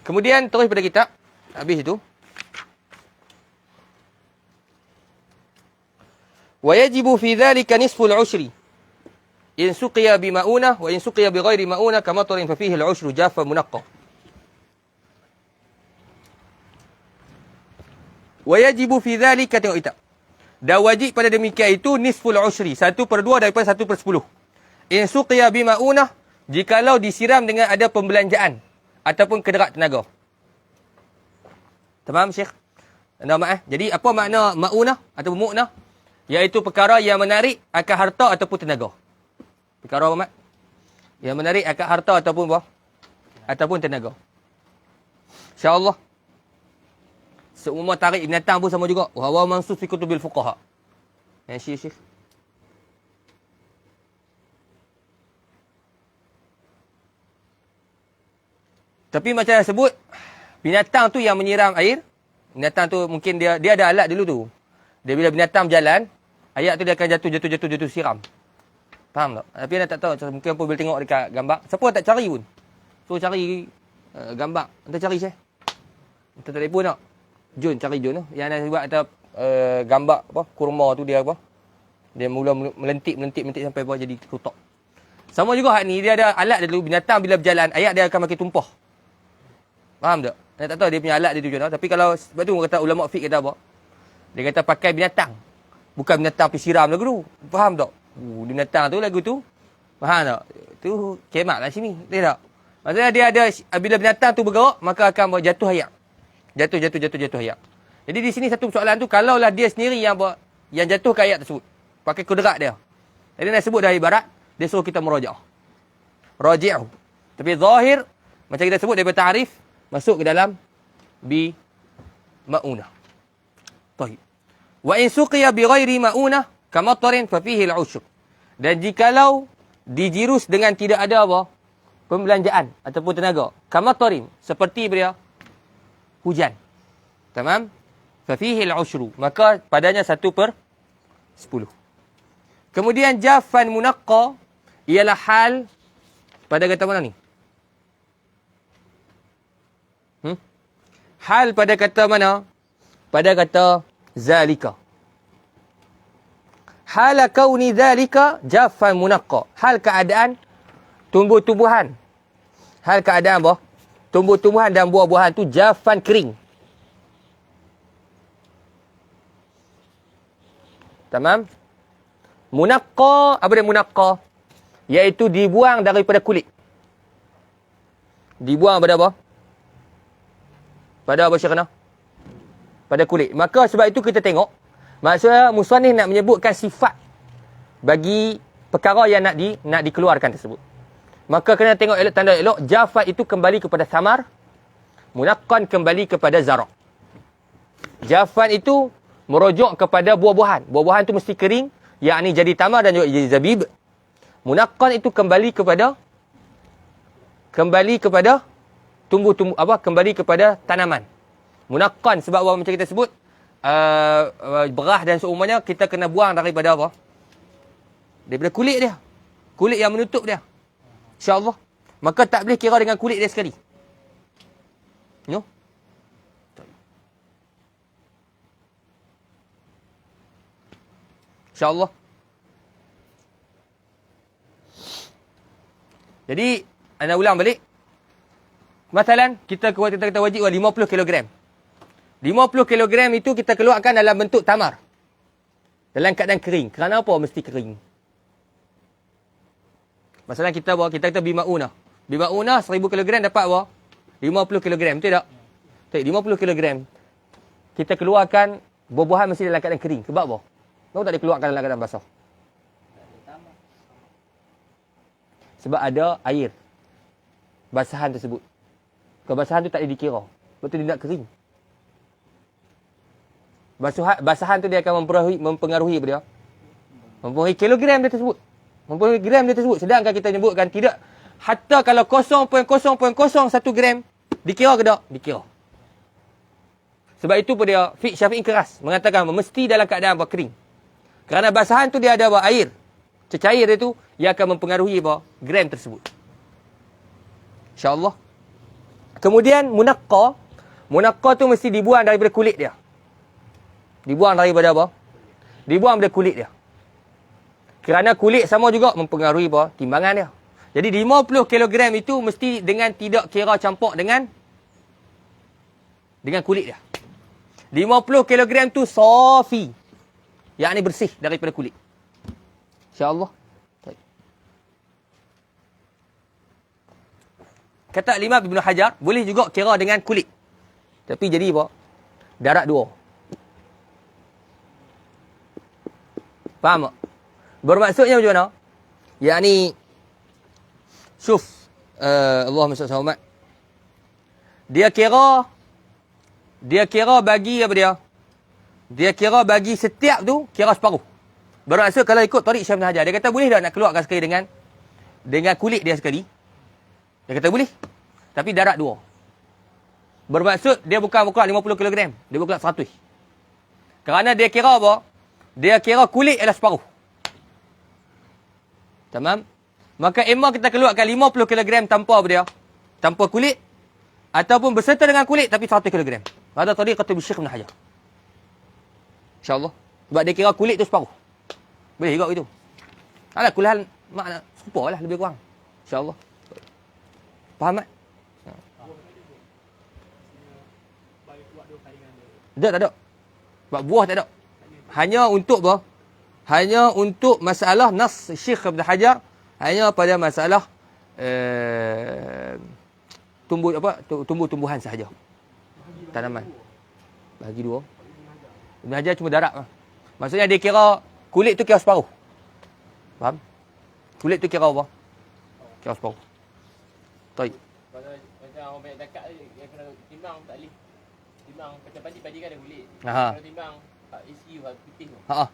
Kemudian terus pada kitab. Habis itu. وَيَجِبُ فِي ذَلِكَ نِصْفُ الْعُشْرِ إِنْ سُقِيَ بِمَؤُونَةٍ وَإِنْ سُقِيَ بِغَيْرِ مَؤُونَةٍ كَمَطَرٍ فَفِيهِ الْعُشْرُ جَافًّا مُنَقًّى. وَيَجِبُ فِي ذَلِكَ, tengok kitab. Dan wajib pada demikian itu nisful ushri, 1/2 daripada 1/10. In suqiya bima'unah, jikalau disiram dengan ada pembelanjaan ataupun kederat tenaga. Tamam, Syekh? Jadi apa makna ma'unah ataupun mu'nah? Iaitu perkara yang menarik akan harta ataupun tenaga. Perkara apa, Mat? Yang menarik akan harta ataupun apa? Ataupun tenaga. InsyaAllah. Seumur tarik binatang pun sama juga. Wa huwa mansus fi kutubil fuqaha. Syekh. Tapi macam saya sebut, binatang tu yang menyiram air. Binatang tu mungkin dia ada alat dulu tu. Dia bila binatang berjalan, air tu dia akan jatuh siram. Faham tak? Tapi anda tak tahu. Mungkin pun boleh tengok dekat gambar. Siapa tak cari pun. So cari gambar. Anda cari, Syekh. Kita telefon tak? Jun, cari Jun tu. Yang nak buat kata gambar apa? Kurma tu dia apa? Dia mula melentik sampai bawah jadi kerutak. Sama juga hak ni, dia ada alat dia dulu. Binatang bila berjalan, ayat dia akan makin tumpah. Faham tak? Saya tak tahu dia punya alat dia tu macam mana. Tapi kalau, sebab tu kata ulama fiqh kata apa? Dia kata pakai binatang. Bukan binatang pergi siram lagu tu. Faham tak? Binatang tu lagu tu. Faham tak? Tu kemat lah sini. Dia tak? Maksudnya dia ada, bila binatang tu bergerak, maka akan jatuh ayat. Jatuh ayat. Jadi di sini satu soalan tu, kalaulah dia sendiri yang jatuh ke ayat tersebut. Pakai kudrat dia. Jadi nak sebut dah ibarat, dia suruh kita meraja'ah. Raji'u. Tapi zahir, macam kita sebut daripada ta'rif, masuk ke dalam bi ma'unah. Baik. Wa in suqiya bi ghairi ma'unah kamatarin fa fihi al-'ushr. Dan jikalau dijirus dengan tidak ada apa? Pembelanjaan ataupun tenaga. Kamatarin, seperti dia hujan. Tamam? Fa fihi al-'ushr. Maka padanya 1/10. Kemudian jaffan munaqqa ialah hal pada kata mana ni? Hal pada kata mana? Pada kata zalika. Hal kauni zalika jaffan munaqqa. Hal keadaan tumbuh-tumbuhan. Hal keadaan apa? Tumbuh-tumbuhan dan buah-buahan tu jaffan kering. Tamam? Munaqqa, apa dia munaqqa? Iaitu dibuang daripada kulit. Dibuang pada apa? Pada apa Syekhana? Pada kulit. Maka sebab itu kita tengok, maksudnya musannif nak menyebutkan sifat bagi perkara yang nak dikeluarkan tersebut. Maka kena tengok elok tanda elok, jafat itu kembali kepada samar, munaqqan kembali kepada zara'. Jafan itu merujuk kepada buah-buahan. Buah-buahan itu mesti kering, yakni jadi tamar dan juga jadi zabib. Munaqqan itu kembali kepada tumbuh-tumbuh apa? Kembali kepada tanaman. Munaqqan sebab apa macam kita sebut berah dan seumpamanya kita kena buang daripada apa? Daripada kulit dia. Kulit yang menutup dia. Insya-Allah. Maka tak boleh kira dengan kulit dia sekali. No? InsyaAllah. Jadi, anda ulang balik. Masalan, kita kata wajib 50 kg. 50 kg itu kita keluarkan dalam bentuk tamar. Dalam keadaan kering. Kerana apa mesti kering? Masalah kita kata bima'unah. Bima'unah 1000 kg dapat apa? 50 kg. Betul tak? 50 kg. Kita keluarkan buah-buahan mesti dalam keadaan kering. Sebab apa? Kenapa tak dikeluarkan dalam keadaan basah? Sebab ada air. Basahan tersebut. Kebasahan tu tak boleh dikira. Betul dia nak kering. Basahan tu dia akan mempengaruhi apa dia? Mempengaruhi kilogram dia tersebut. Mempengaruhi gram dia tersebut. Sedangkan kita sebutkan tidak. Hatta kalau 0.001 gram, dikira ke tak? Dikira. Sebab itu pun dia, fiqh Syafi'i keras. Mengatakan mesti dalam keadaan apa? Kering. Kerana basahan tu dia ada apa? Air. Cecair dia tu, ia akan mempengaruhi apa? Gram tersebut. InsyaAllah. Kemudian munaqqa. Munaqqa tu mesti dibuang daripada kulit dia. Dibuang daripada apa? Dibuang daripada kulit dia. Kerana kulit sama juga mempengaruhi apa? Timbangan dia. Jadi 50 kg itu mesti dengan tidak kira campur dengan kulit dia. 50 kg tu safi. Yakni bersih daripada kulit. InsyaAllah. Kata Imam Ibn Hajar, boleh juga kira dengan kulit. Tapi jadi apa? Darat dua. Faham tak? Bermaksudnya macam mana? Yakni, syuf, Allahumma salli alaihi. Dia kira bagi apa dia? Dia kira bagi setiap tu, kira separuh. Bermaksud kalau ikut tarik Syekh Ibn Hajar, dia kata boleh tak nak keluarkan sekali dengan kulit dia sekali? Dia kata boleh. Tapi darat dua. Bermaksud dia bukan berkeluar 50 kg. Dia berkeluar 100. Kerana dia kira apa? Dia kira kulit ialah separuh. Tamam? Maka emma kita keluarkan 50 kg tanpa apa dia? Tanpa kulit. ataupun berserta dengan kulit tapi 100 kg. Ada tadi kata Syekh Ibn Hajar. InsyaAllah. Sebab dia kira kulit tu separuh. Boleh juga itu. Alah kuliah makna serupa lah lebih kurang. InsyaAllah. Faham tak? Tak ada. Sebab buah tak ada. Hanya untuk apa? Hanya untuk masalah nas Syekh Ibn Hajar. Hanya pada masalah tumbuh-tumbuhan sahaja. Tanaman. Bagi dua. Ibn Hajar cuma darat lah. Maksudnya dia kira kulit tu kira separuh. Faham? Kulit tu kira apa? Kira separuh. Baik. Kalau macam orang banyak dekat yang kena timbang tak boleh. Timbang macam padi kan ada kulit. Aha. Kalau timbang isi putih tu. Ha.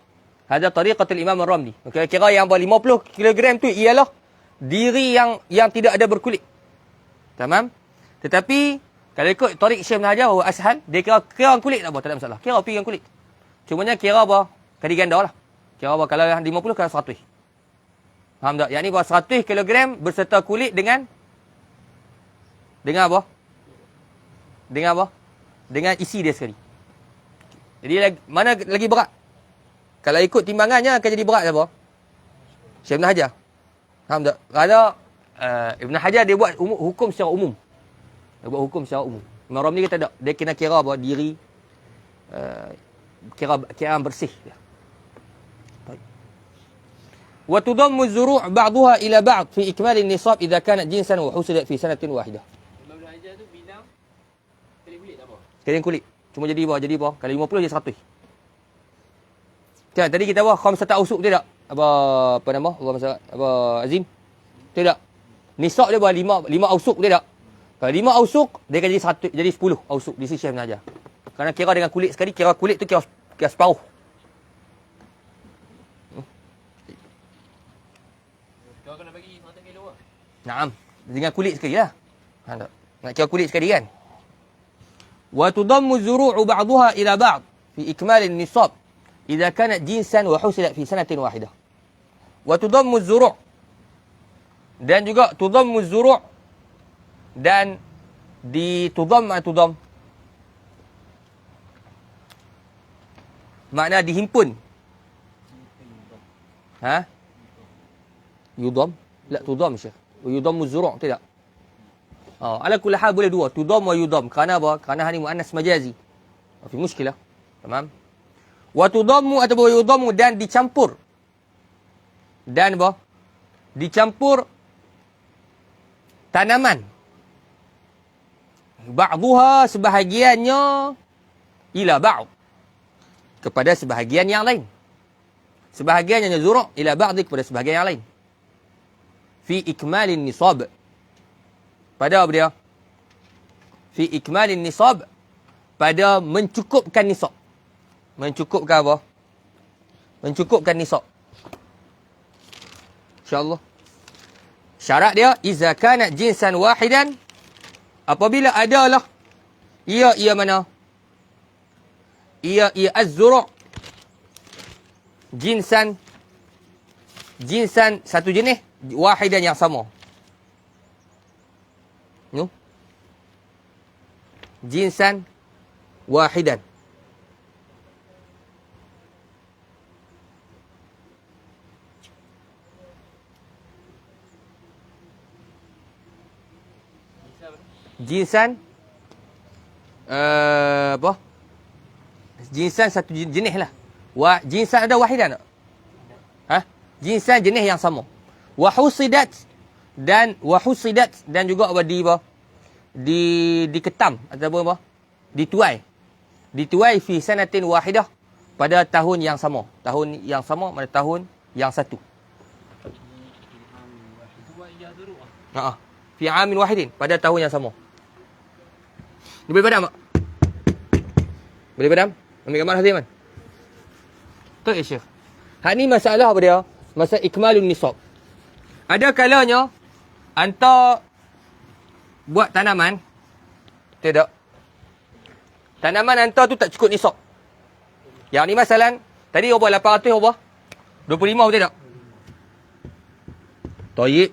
Ada tariqatul Imam Ar-Ramli. Kira-kira yang 50 kg tu ialah diri yang tidak ada berkulit. Tamam? Tetapi kalau ikut tariq Syekh Ibn Hajar bahawa ashal, dia kira kulit tak apa, tak ada masalah. Kira pergi kulit. Cumanya kira apa? Kali ganda lah. Kira apa? Kalau yang 50 kira 100. Faham tak? Yang ni bahawa 100 kg berserta kulit dengan apa? Dengan apa? Dengan isi dia sekali. Jadi mana lagi berat? Kalau ikut timbangannya akan jadi berat apa? Syekh Ibn Hajar. Faham tak? Kalau Ibn Hajar dia buat hukum secara umum. Dia buat hukum secara umum. Imam Ramli kata tak. Dia kena kira apa? Diri kiraan bersih. Wa tudammu az-zuru' ba'daha ila ba'd fi ikmal an-nisab idza kanat jinsan wa husilat fi sanatin wahidah. Imam Ibn Hajar tu bilang kali kulit tak apa. Kalian kulit. Cuma jadi apa? Jadi apa? Kalau 50 jadi 100. Tadi kita apa? Khamsata ausuk tidak? Apa nama? Apa Azim? Tidak. Nisab dia buat 5 ausuk tidak? Kalau 5 ausuk dia akan jadi 10 ausuk di sisi Syekh Ibn Hajar. Kerana kira dengan kulit sekali, kira kulit tu kira separuh. Kau kena bagi 100 kilo lah. Naam. Dengan kulit sekali lah. Nak kira kulit sekali kan? Wa tudammu az-zuru'u ba'daha ila ba'd fi ikmal an-nisab idza kanat jinsan wa husilat fi sanatin wahidah. Wa tudammu az-zuru' dan juga tudammu az-zuru' dan tudam makna dihimpun. Ha? Yudam? La tudam Syekh. Yudammu az-zuru' tidak. Ala kulli hal boleh dua, tudam wa yudam. Kerana apa? Kerana hari muannas majazi. Fi muskilah. Tamam? Wa tudammu atau yudammu dan dicampur. Dan apa? Dicampur tanaman. Ba'duha sebahagiannya ila ba'd. Kepada sebahagian yang lain. Sebahagiannya zuru' ila ba'd kepada sebahagian yang lain. Fi ikmalin nisab. Pada apa dia? Fi ikmalin nisab. Pada mencukupkan nisab. Mencukupkan apa? Mencukupkan nisab. InsyaAllah. Syarat dia, iza kanat jinsan wahidan. Apabila adalah. Ia mana? Ia az-zuru' jinsan satu jenis wahidan yang sama. Jinsan wahidan. Jinsan apa? Jinsan satu jenis lah. Jinsan ada wahidan tak? Ha? Jinsan jenis yang sama. Wahusidat dan juga apa diketam ataupun apa? Dituai fi sanatin wahidah pada tahun yang sama. Tahun yang sama pada tahun yang satu. Fi amin wahidin pada tahun yang sama. Boleh padam tak? Boleh padam? Ambil gambar Hazim kan? Tak ya Syekh. Hak ni masalah apa dia? Masalah ikmalun nisab. Ada kalanya hantar buat tanaman. Tidak. Tanaman hantar tu tak cukup nisab. Yang ni masalah tadi berapa 800 berapa? 25 betul tak? Tayyib.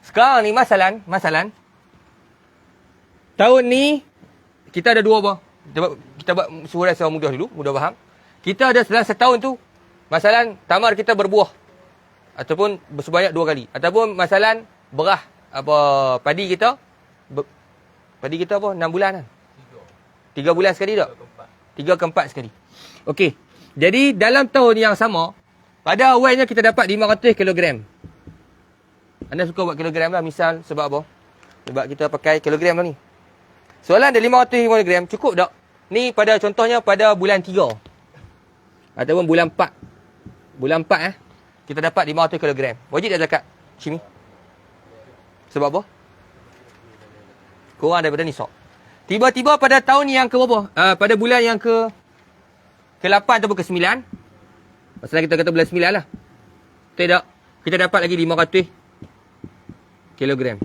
Sekarang ni masalah tahun ni kita ada dua apa? Kita buat surat secara mudah dulu, mudah faham. Kita ada dalam setahun tu, masalah tamar kita berbuah. Ataupun bersebanyak 2 kali. Ataupun masalah berah padi kita apa 6 bulan kan? 3 bulan sekali tak? 3 ke 4 sekali. Okey. Jadi dalam tahun yang sama, pada awalnya kita dapat 500 kilogram. Anda suka buat kilogram lah, misal sebab apa? Sebab kita pakai kilogram lah ni. Soalan dia 500 kilogram cukup tak? Ni pada contohnya pada bulan 3. Ataupun bulan 4. Bulan 4 kita dapat 500 kilogram. Wajib tak zakat? Sini. Sebab apa? Kurang daripada nisab. Tiba-tiba pada tahun yang ke berapa? Pada bulan yang ke-8 ataupun ke-9. Masalah kita kata bulan 9 lah. Tidak. Kita dapat lagi 500 kilogram.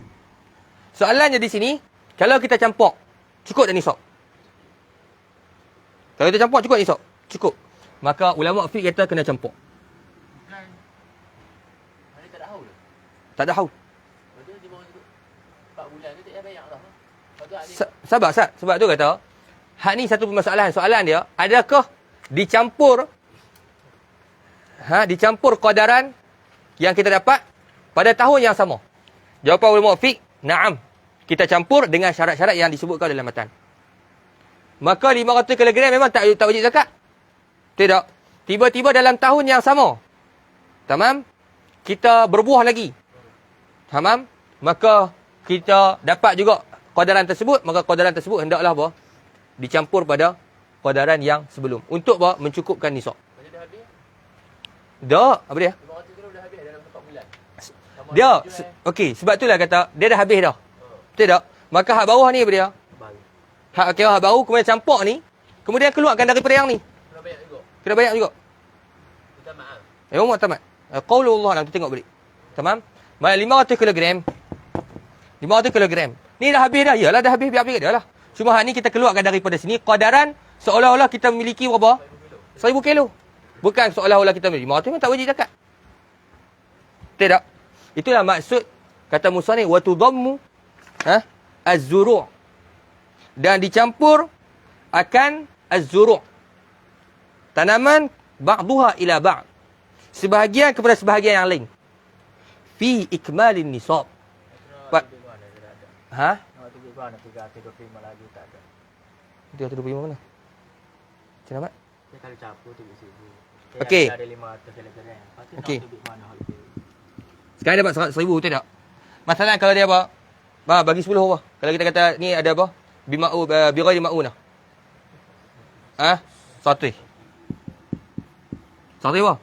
Soalannya di sini, kalau kita campur, cukup tak nisab? Kalau kita campur, cukup nisab? Cukup. Maka ulama fiqh kata kena campur. Mana tak ada haul. Tak ada haul. Lepas tu dia mau duduk 4 bulan tu tak payah bayar dah. Lepas tu ni Sabar, Sat. Sebab tu kata, hak ni satu permasalahan. Soalan dia, adakah dicampur qadaran yang kita dapat pada tahun yang sama? Jawapan ulama fiqh, na'am. Kita campur dengan syarat-syarat yang disebutkan dalam matan. Maka 500 kg memang tak wajib zakat. Tidak. Tiba-tiba dalam tahun yang sama, tamam, kita berbuah lagi. Tamam? Maka kita dapat juga qadaran tersebut, maka qadaran tersebut hendaklah apa? Dicampur pada qadaran yang sebelum. Untuk apa? Mencukupkan nisab. macam dah habis. Tak, apa dia? 500 kilo dah habis dalam 4 bulan. Dia, okey, sebab itulah kata, dia dah habis dah. Betul tak? Maka hak bawah ni apa dia? Hak baru, kemudian campur ni, kemudian keluarkan daripada yang ni. Kena bayar juga. Kena bayar juga. Kita maaf. Umar tamat. Qaulullah nanti tengok balik. Tamam? Mana 500 kilogram. 500 kilogram. Ni dah habis dah. Yalah dah habis, biar-biar dah lah. Cuma hak ni kita keluarkan daripada sini, qadaran seolah-olah kita memiliki berapa? 1000 kilo. Bukan seolah-olah kita memiliki. 500 memang tak wajib zakat. Tidak. Itulah maksud kata musannif wa tudammu az-zuru'. Dan dicampur akan az-zuru'. Tanaman ba'daha ila ba'd. Sebahagian kepada sebahagian yang lain. Fi ikmalin nisab. Ha? Nak tunjuk mana 325 lagi tak ada. 325 mana? Macam mana? Dia kalau campur tunjuk 1000. Okey. Ada 500 kilogram. Lepas tu Okey. nak tunjuk mana hal tu. Sekarang dapat 1,000 betul tak? Masalah kalau dia apa? Bagi 10 apa? Kalau kita kata ni ada apa? Bima'u bighairi ma'unah. 100. 100 apa?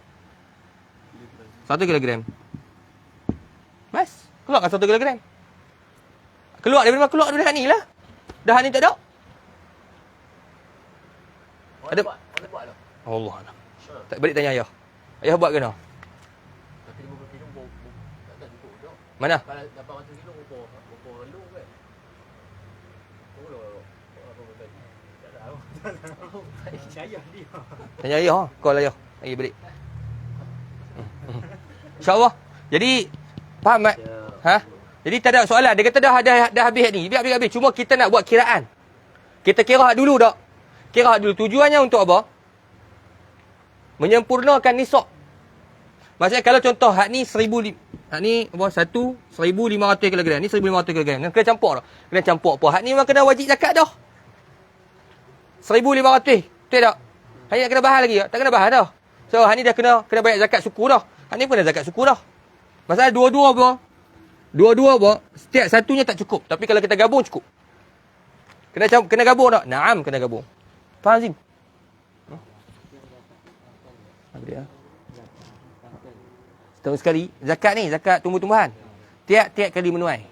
1 kilogram. Bas. Keluarkan 1 kilogram. Keluar daripada mana? Keluar daripada ni lah. Dah ni tak ada. Ada. Mana buat lah. Allah Allah. Tak balik tanya ayah. Ayah buat ke no? Tapi 50 kilo tak cukup dah. Mana? Kalau dapat 100 kilo berapa lu kan? Apa tadi? Tak tahu. Saya dia. Tanya ayah. Call ayah. Lagi balik. InsyaAllah. Jadi, faham tak? Ha? Jadi tak ada soalan. Dia kata dah habis ni. Biar habis. Cuma kita nak buat kiraan. Kita kira dulu tak? Kira dulu. Tujuannya untuk apa? Menyempurnakan nisab. Maksudnya kalau contoh hak ni 1,000, hak ni apa? 1,500 kg. Ni 1,500 kg. Kena campur tak? Kena campur apa? Hak ni memang kena wajib zakat dah. 1,500. Betul tak? Hak ni nak kena bahas lagi tak? Tak kena bahas dah. So hak ni dah kena bayar zakat suku dah. Hak ni pun dah zakat suku dah. Masalah dua-dua apa? Dua-dua apa? Setiap satunya tak cukup. Tapi kalau kita gabung cukup. Kena gabung tak? Naam, kena gabung. Faham Zim? Apa dia? Setahun sekali. Zakat ni, zakat tumbuh-tumbuhan. Tiap-tiap kali menuai.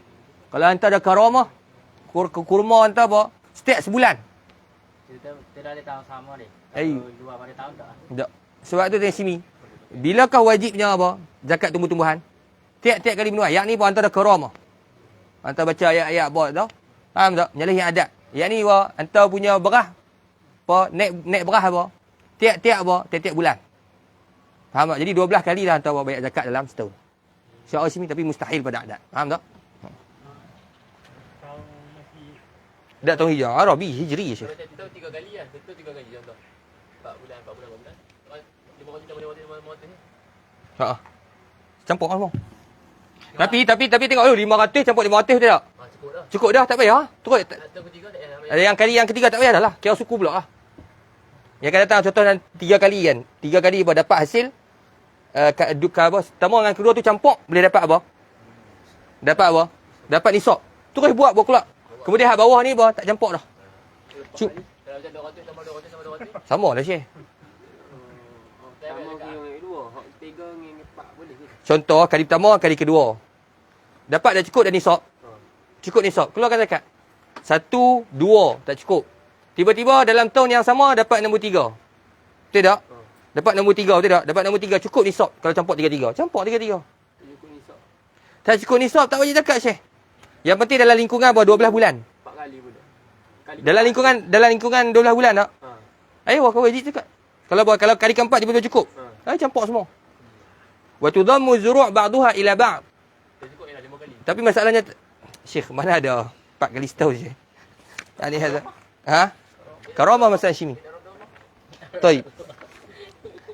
Kalau hantar ada karamah, kurma hantar apa? Setiap sebulan. Tidak ada tahun sama ni. Eh. Kalau dua pada tahun tak. Tak. Sebab tu tengok sini. Bilakah wajibnya apa? Zakat tumbuh-tumbuhan? Tiap-tiap kali menuai. Yang ni pun hantar ada karamah. Hantar baca ayat-ayat buat tau. Faham tak? Menyalahi adat. Yang ni apa? Hantar punya berah. Apa? Naik berah apa? Tiap-tiap apa? Tiap-tiap bulan. Faham tak? Jadi 12 kali dah hantar bayar zakat dalam setahun. Syarat sini tapi mustahil pada adat. Faham tak? Kalau masih Tak tahun hijrah. Arabi, hijri je. Kalau kita tahu 3 kali kan. Betul 3 kali contoh. 4 bulan, 4 bulan, 4 bulan. 500 ni. Ha. Campur semua. Tapi tengok dulu 500 campur 500 betul tak? Cukup dah. Cukup dah, tak payah. Terus Atau ketiga tak payah. ada yang ketiga tak payah dah lah. Kira suku pula lah. Yang akan datang contoh 3 kali kan. 3 kali apa dapat hasil apa? Pertama dengan kedua tu campur boleh dapat apa? Dapat apa? Dapat nisab. Terus buat kelak. Kemudian hak bawah ni apa? Tak campur dah. Kalau macam 200 tambah 200 tambah 200. Sama lah Syekh. Sama Sama dengan yang kedua. Hak 3 dengan yang 4 boleh ke? Contoh kali pertama, kali kedua. Dapat dah cukup dah nisab. Cukup nisab. Keluarkan zakat. 1, 2 tak cukup. Tiba-tiba dalam tahun yang sama dapat nombor 3. Betul tak? Dapat nombor 3 betul tak? Dapat nombor 3 cukup nisab kalau campur 3-3. Campur 3-3. Cukup nisab. Tak cukup nisab tak wajib zakat Syekh. Yang penting dalam lingkungan apa 12 bulan. 4 kali pun dah. Kali Dalam lingkungan 12 bulan tak? Ha. Ayo kau wajib zakat. Kalau kali keempat dia betul cukup. Ayo campur semua. Wa tudammu zuru' ba'daha ila ba'd. Dah cukup ni 5 kali. Tapi masalahnya Syekh mana ada 4 kali setahun Syekh. Tak ni hazard. Ha? Karamah masa Hashimi. Baik.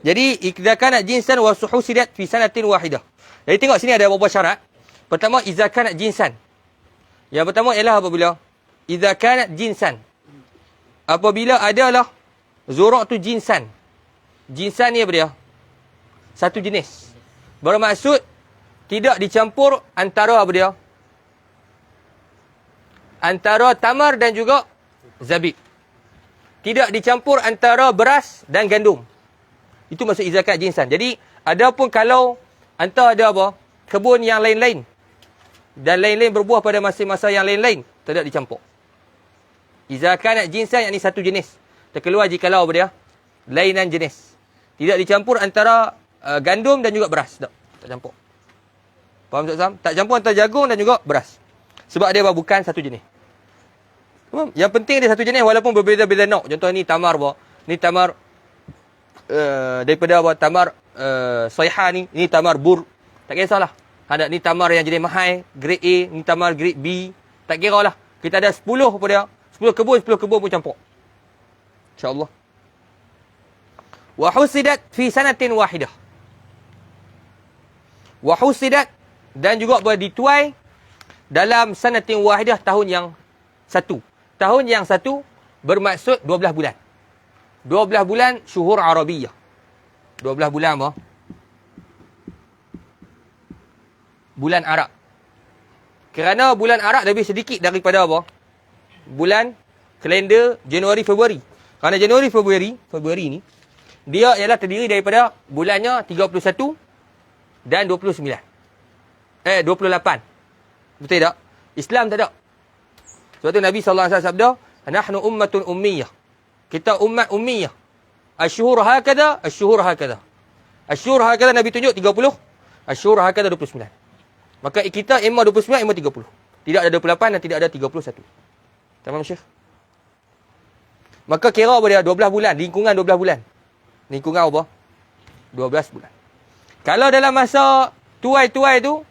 Jadi idza kana jinsan wa suhusidat fi sanatin wahidah. Jadi tengok sini ada beberapa syarat. Pertama idza kana jinsan. Yang pertama ialah apabila idza kana jinsan. Apabila adalah zuru' tu jinsan. Jinsan ni apa dia? Satu jenis. Bermaksud tidak dicampur antara apa dia? Antara tamar dan juga zabib. Tidak dicampur antara beras dan gandum. Itu maksud izakat jinsan. Jadi, adapun kalau anta ada apa? Kebun yang lain-lain. Dan lain-lain berbuah pada masa-masa yang lain-lain. Tidak dicampur. Izakat jinsan yang ini satu jenis. Terkeluar jikalau apa dia? Lainan jenis. Tidak dicampur antara gandum dan juga beras. Tak campur. Faham tak Sam? Tak campur antara jagung dan juga beras. Sebab dia bukan satu jenis. Faham? Yang penting dia satu jenis walaupun berbeza-beza nak. Contoh ni tamar apa? Ni tamar daripada apa? Tamar soyha ni. Ni tamar bur. Tak kisahlah. Ada ni tamar yang jenis mahal, grade A, ni tamar grade B. Tak kira lah. Kita ada 10 apa dia? 10 kebun pun campur. InsyaAllah. Wa husidat fi sanatin wahidah. Wa husidat dan juga dituai dalam sanatin wahidah tahun yang satu. Tahun yang satu bermaksud 12 bulan. 12 bulan syuhur Arabiyah. 12 bulan apa? Bulan Arab. Kerana bulan Arab lebih sedikit daripada apa? Bulan kalender Januari Februari. Kerana Januari Februari ni dia ialah terdiri daripada bulannya 31 dan 29. 28. Betul tak? Islam tak ada. Sebab tu Nabi SAW sabda, "Nahnu ummatun ummiyah." Kita umat ummiyah. Asyhur hakada, asyhur hakada. Asyhur hakada Nabi tunjuk 30, asyhur hakada 29. Maka kita imma 29, imma 30. Tidak ada 28 dan tidak ada 31. Tamam Syekh? Maka kira apa dia? 12 bulan, lingkungan 12 bulan. Lingkungan apa? 12 bulan. Kalau dalam masa tuai-tuai tu,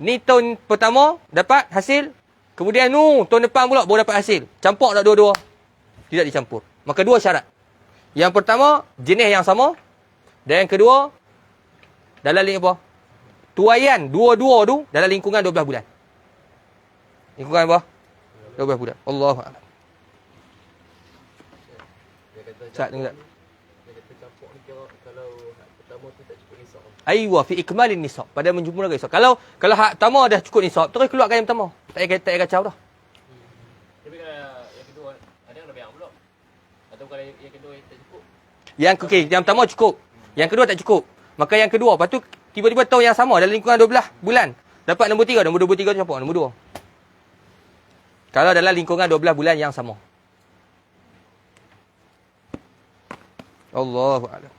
ni tahun pertama dapat hasil, kemudian tahun depan pula baru dapat hasil. Campur tak dua-dua? Tidak dicampur. Maka dua syarat. Yang pertama, jenis yang sama. Dan yang kedua, dalam apa? Tuaian dua-dua tu dalam lingkungan 12 bulan. Lingkungan apa? 12 bulan. Allahu a'lam. Sat dengar. Campur ni kira kalau hak pertama tu tak cukup nisab. Aywa fi ikmalin nisab. Pada menjumlahkan nisab. Kalau hak pertama dah cukup nisab, terus keluarkan yang pertama. Tak payah kacau dah. Tapi kalau yang kedua ada yang lebih yang pula. Atau kalau yang kedua tak cukup. Yang pertama cukup. Yang kedua tak cukup. Maka yang kedua, lepas tu tiba-tiba tahun yang sama dalam lingkungan 12 bulan. Dapat nombor 3, nombor 23 tu campur nombor 2. Kalau dalam lingkungan 12 bulan yang sama. Allahu a'lam.